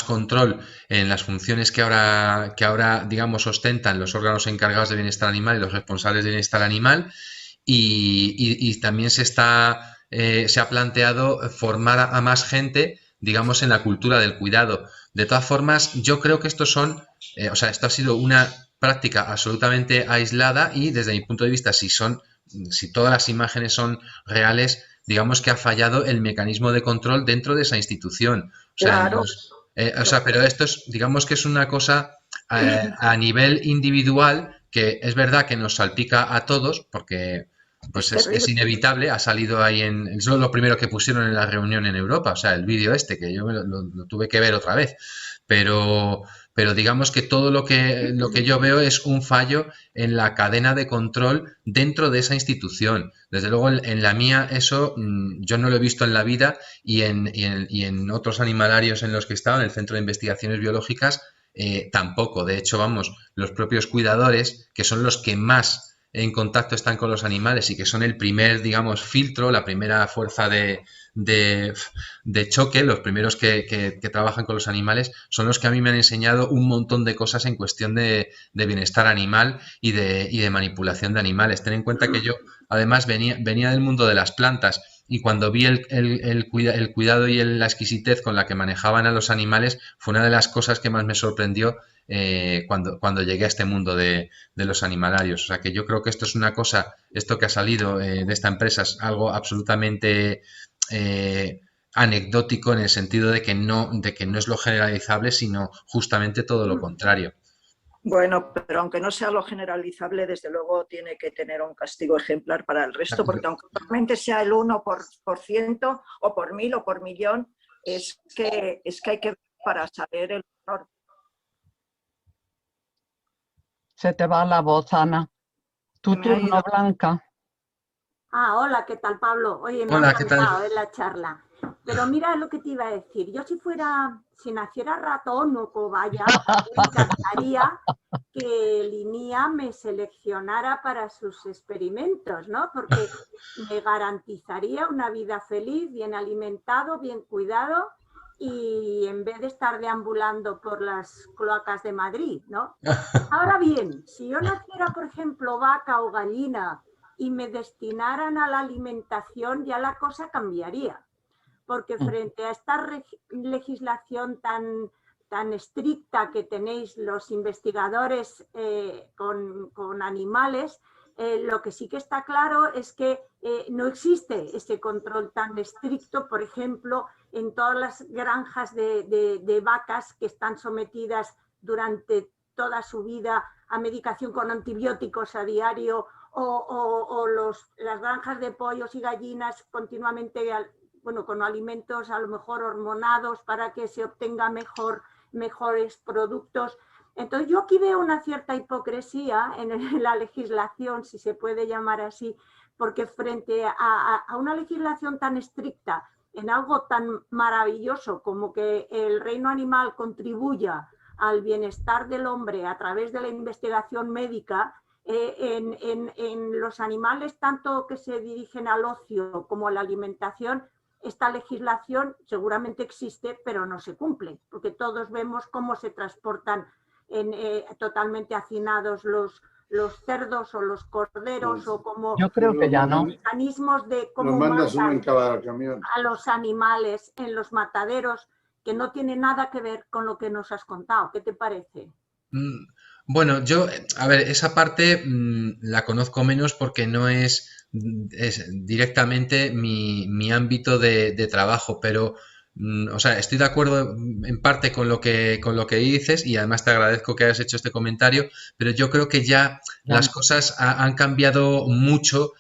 control en las funciones que ahora digamos ostentan los órganos encargados de bienestar animal y los responsables de bienestar animal, y también se ha planteado formar a más gente, digamos, en la cultura del cuidado. De todas formas, yo creo que esto ha sido una práctica absolutamente aislada, y desde mi punto de vista, si todas las imágenes son reales, digamos que ha fallado el mecanismo de control dentro de esa institución. Claro. Pero esto digamos que es una cosa a nivel individual, que es verdad que nos salpica a todos, porque pues es inevitable. Ha salido ahí es lo primero que pusieron en la reunión en Europa, o sea, el vídeo que yo lo tuve que ver otra vez, pero digamos que todo lo que yo veo es un fallo en la cadena de control dentro de esa institución. Desde luego en la mía eso yo no lo he visto en la vida, y en otros animalarios en los que he estado, en el Centro de Investigaciones Biológicas, tampoco. De hecho, los propios cuidadores, que son los que más en contacto están con los animales y que son el primer, digamos, filtro, la primera fuerza de de choque, los primeros que trabajan con los animales, son los que a mí me han enseñado un montón de cosas en cuestión de bienestar animal y de manipulación de animales. Ten en cuenta que yo, además, venía del mundo de las plantas y cuando vi el cuidado y la exquisitez con la que manejaban a los animales, fue una de las cosas que más me sorprendió cuando llegué a este mundo de los animalarios. O sea que yo creo que esto es una cosa, esto que ha salido de esta empresa es algo absolutamente anecdótico en el sentido de que no es lo generalizable, sino justamente todo lo contrario. Bueno, pero aunque no sea lo generalizable, desde luego tiene que tener un castigo ejemplar para el resto, porque aunque realmente sea el 1% o por 1000 o por millón, es que hay que ver para saber el horror. Se te va la voz, Ana. Tu Se me ha turno, ido. Blanca. Hola, ¿qué tal, Pablo? Oye, me Hola, ha ¿qué tal? encantado la charla. Pero mira lo que te iba a decir. Yo si naciera ratón o cobaya, me encantaría que Linía me seleccionara para sus experimentos, ¿no? Porque me garantizaría una vida feliz, bien alimentado, bien cuidado y en vez de estar deambulando por las cloacas de Madrid, ¿no? Ahora bien, si yo naciera, por ejemplo, vaca o gallina y me destinaran a la alimentación, ya la cosa cambiaría. Porque frente a esta legislación tan estricta que tenéis los investigadores con animales, lo que sí que está claro es que no existe ese control tan estricto, por ejemplo, en todas las granjas de vacas que están sometidas durante toda su vida a medicación con antibióticos a diario o las granjas de pollos y gallinas continuamente con alimentos a lo mejor hormonados para que se obtenga mejores productos. Entonces yo aquí veo una cierta hipocresía en la legislación, si se puede llamar así, porque frente a una legislación tan estricta en algo tan maravilloso como que el reino animal contribuya al bienestar del hombre a través de la investigación médica, en los animales tanto que se dirigen al ocio como a la alimentación, esta legislación seguramente existe, pero no se cumple, porque todos vemos cómo se transportan totalmente hacinados los cerdos o los corderos, o como Yo creo que ya no. mecanismos de cómo mandas uno en matan cada camión. a los animales en los mataderos, que no tiene nada que ver con lo que nos has contado. ¿Qué te parece? Bueno, yo, a ver, esa parte la conozco menos porque no es directamente mi ámbito de trabajo, pero, o sea, estoy de acuerdo en parte con lo que dices y además te agradezco que hayas hecho este comentario, pero yo creo que ya las cosas han cambiado mucho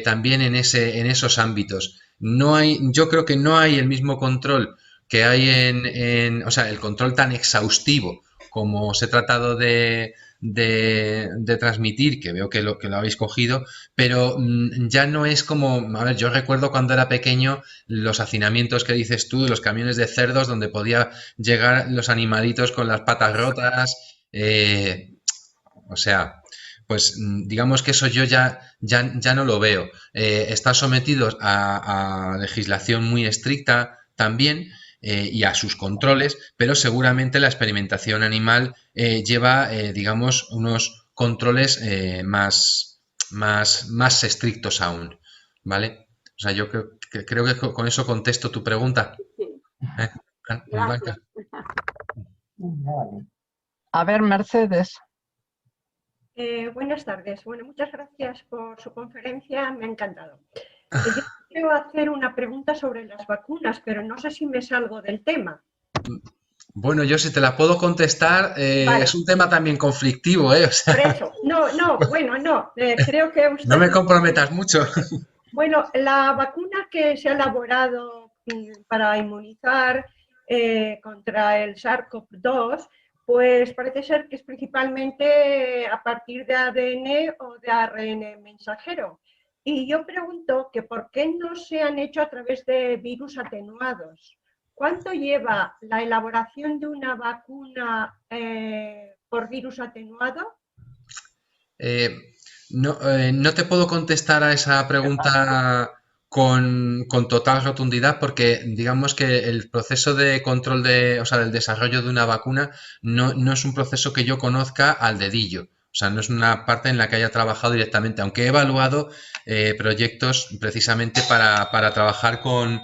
también en esos ámbitos. Yo creo que no hay el mismo control que hay o sea, el control tan exhaustivo como os he tratado de transmitir, que veo que lo habéis cogido, pero ya no es como, a ver, yo recuerdo cuando era pequeño los hacinamientos que dices tú, los camiones de cerdos donde podía llegar los animalitos con las patas rotas, o sea, pues digamos que eso yo ya no lo veo. Está sometidos a legislación muy estricta también, y a sus controles, pero seguramente la experimentación animal lleva, digamos, unos controles más estrictos aún, ¿vale? O sea, yo creo que con eso contesto tu pregunta. Sí. Blanca. A ver, Mercedes. Buenas tardes. Bueno, muchas gracias por su conferencia, me ha encantado. Yo quiero hacer una pregunta sobre las vacunas, pero no sé si me salgo del tema. Bueno, yo si te la puedo contestar, Vale. es un tema también conflictivo, ¿eh? O sea, Por eso, no, creo que usted... no me comprometas mucho. Bueno, la vacuna que se ha elaborado para inmunizar contra el SARS-CoV-2, pues parece ser que es principalmente a partir de ADN o de ARN mensajero. Y yo pregunto que por qué no se han hecho a través de virus atenuados. ¿Cuánto lleva la elaboración de una vacuna por virus atenuado? No te puedo contestar a esa pregunta con total rotundidad, porque digamos que el proceso de control o sea, del desarrollo de una vacuna no es un proceso que yo conozca al dedillo. O sea, no es una parte en la que haya trabajado directamente, aunque he evaluado proyectos precisamente para trabajar con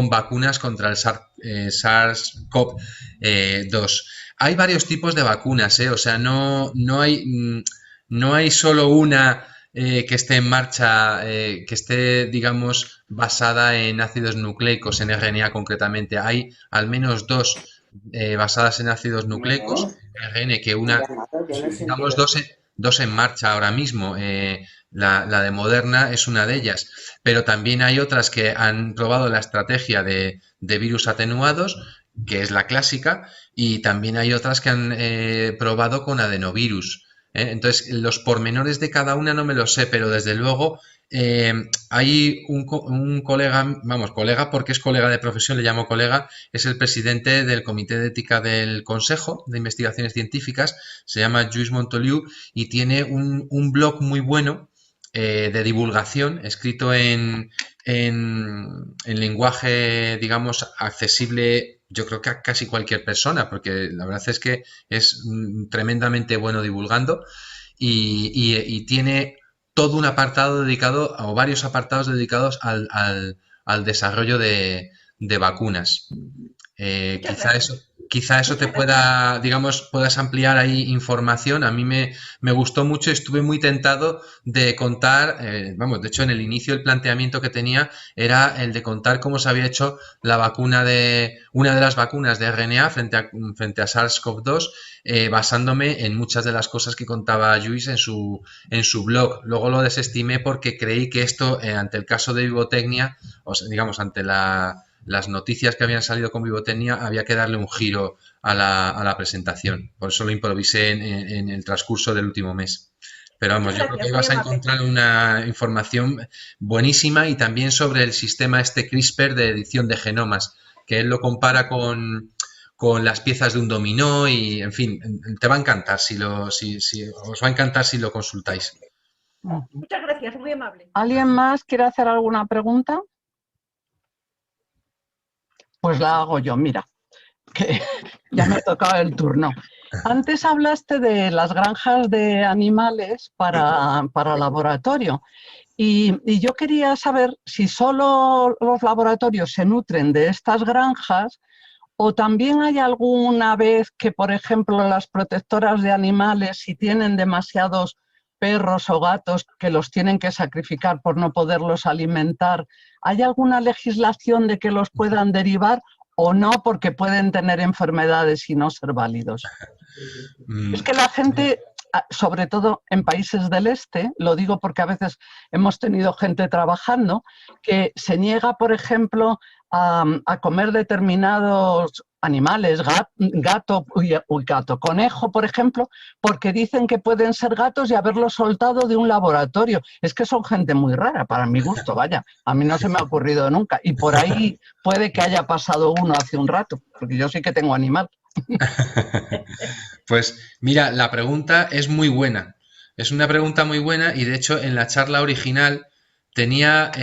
vacunas contra el SARS-CoV-2. Hay varios tipos de vacunas, o sea, no hay solo una que esté en marcha, que esté, digamos, basada en ácidos nucleicos, en RNA concretamente. Hay al menos dos basadas en ácidos nucleicos, RN, que digamos, dos en marcha ahora mismo. La de Moderna es una de ellas, pero también hay otras que han probado la estrategia de virus atenuados, que es la clásica, y también hay otras que han probado con adenovirus. Entonces, los pormenores de cada una no me los sé, pero desde luego hay un colega, vamos, colega porque es colega de profesión, le llamo colega, es el presidente del Comité de Ética del Consejo de Investigaciones Científicas, se llama Lluís Montoliu y tiene un blog muy bueno de divulgación, escrito en lenguaje, digamos, accesible, yo creo que a casi cualquier persona, porque la verdad es que es tremendamente bueno divulgando y tiene todo un apartado dedicado, o varios apartados dedicados al desarrollo de vacunas. Quizá eso te pueda, digamos, puedas ampliar ahí información. A mí me gustó mucho y estuve muy tentado de contar, vamos, de hecho en el inicio el planteamiento que tenía era el de contar cómo se había hecho la vacuna una de las vacunas de RNA frente a SARS-CoV-2, basándome en muchas de las cosas que contaba Lluís en su blog. Luego lo desestimé porque creí que esto, ante el caso de Vivotecnia, o sea, digamos, ante las noticias que habían salido con Vivotecnia, había que darle un giro a la presentación. Por eso lo improvisé en el transcurso del último mes. Pero vamos, yo creo que vas a encontrar una información buenísima, y también sobre el sistema CRISPR de edición de genomas, que él lo compara con las piezas de un dominó y, en fin, te va a encantar os va a encantar si lo consultáis. Muchas gracias, muy amable. ¿Alguien más quiere hacer alguna pregunta? Pues la hago yo, mira, que ya me ha tocado el turno. Antes hablaste de las granjas de animales para laboratorio y yo quería saber si solo los laboratorios se nutren de estas granjas o también hay alguna vez que, por ejemplo, las protectoras de animales, si tienen demasiados perros o gatos que los tienen que sacrificar por no poderlos alimentar, ¿hay alguna legislación de que los puedan derivar o no, porque pueden tener enfermedades y no ser válidos? Es que la gente, sobre todo en países del este, lo digo porque a veces hemos tenido gente trabajando que se niega, por ejemplo, a comer determinados animales, gato, conejo, por ejemplo, porque dicen que pueden ser gatos y haberlos soltado de un laboratorio. Es que son gente muy rara, para mi gusto, vaya. A mí no se me ha ocurrido nunca. Y por ahí puede que haya pasado uno hace un rato, porque yo sí que tengo animal. Pues mira, la pregunta es muy buena. Es una pregunta muy buena y, de hecho, en la charla original tenía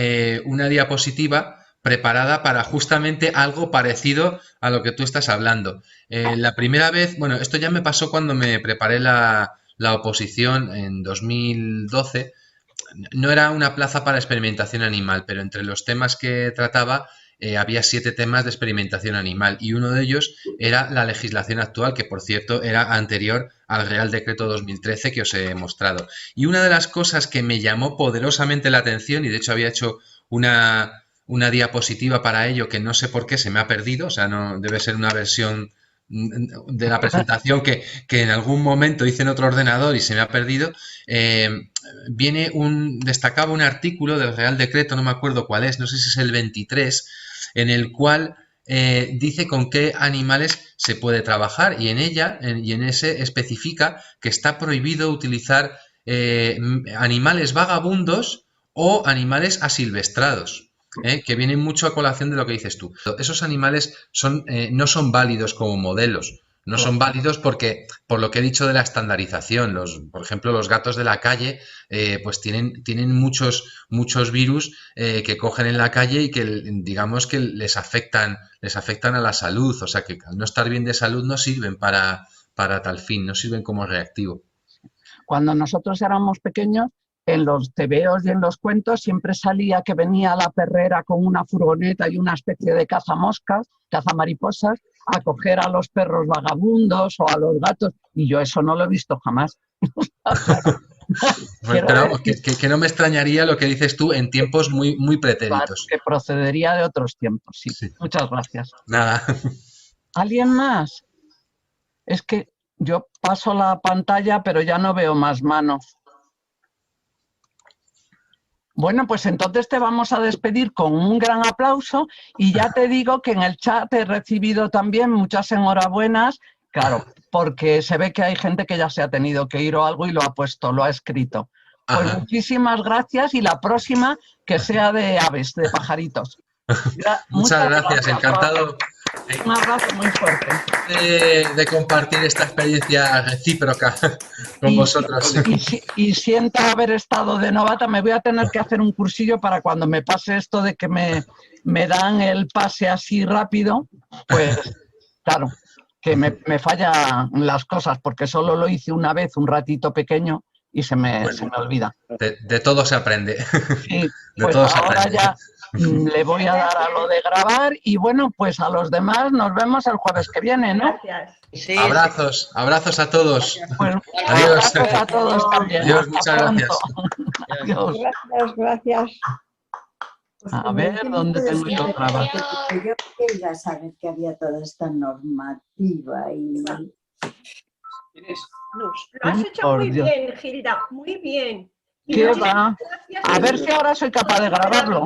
una diapositiva preparada para justamente algo parecido a lo que tú estás hablando. La primera vez, bueno, esto ya me pasó cuando me preparé la oposición en 2012. No era una plaza para experimentación animal, pero entre los temas que trataba había 7 temas de experimentación animal y uno de ellos era la legislación actual, que por cierto era anterior al Real Decreto 2013 que os he mostrado. Y una de las cosas que me llamó poderosamente la atención, y de hecho había hecho una diapositiva para ello que no sé por qué se me ha perdido, o sea, no debe ser una versión de la presentación que en algún momento hice en otro ordenador y se me ha perdido. Destacaba un artículo del Real Decreto, no me acuerdo cuál es, no sé si es el 23, en el cual dice con qué animales se puede trabajar, y en ese especifica que está prohibido utilizar animales vagabundos o animales asilvestrados. Que vienen mucho a colación de lo que dices tú. Esos animales no son válidos como modelos. No son válidos porque, por lo que he dicho de la estandarización, por ejemplo, los gatos de la calle, pues tienen muchos virus que cogen en la calle y que, digamos, que les afectan a la salud. O sea, que al no estar bien de salud no sirven para tal fin, no sirven como reactivo. Cuando nosotros éramos pequeños, en los tebeos y en los cuentos siempre salía que venía la perrera con una furgoneta y una especie de cazamoscas, cazamariposas, a coger a los perros vagabundos o a los gatos, y yo eso no lo he visto jamás. Pero vamos, que no me extrañaría lo que dices tú en tiempos muy pretéritos. Que procedería de otros tiempos, sí. Muchas gracias. Nada. ¿Alguien más? Es que yo paso la pantalla, pero ya no veo más manos. Bueno, pues entonces te vamos a despedir con un gran aplauso y ya te digo que en el chat he recibido también muchas enhorabuenas, claro, porque se ve que hay gente que ya se ha tenido que ir o algo y lo ha puesto, lo ha escrito. Pues muchísimas gracias y la próxima que sea de aves, de pajaritos. Muchas gracias, encantado. Un abrazo muy fuerte. De compartir esta experiencia recíproca con vosotros. Y siento haber estado de novata, me voy a tener que hacer un cursillo para cuando me pase esto de que me dan el pase así rápido, pues claro, que me fallan las cosas porque solo lo hice una vez, un ratito pequeño y se me olvida. De todo se aprende. Sí, pues ahora ya le voy a dar a lo de grabar y bueno, pues a los demás nos vemos el jueves que viene, ¿no? Gracias. Sí, abrazos a todos. Pues, Adiós. Abrazos a todos también. Adiós, muchas gracias. Adiós. Gracias. A ver, ¿dónde tengo yo grabado? Yo quería saber que había toda esta normativa y... Lo has hecho muy bien, Gilda, muy bien. ¿Qué va? A ver si ahora soy capaz de grabarlo,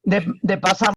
de pasar.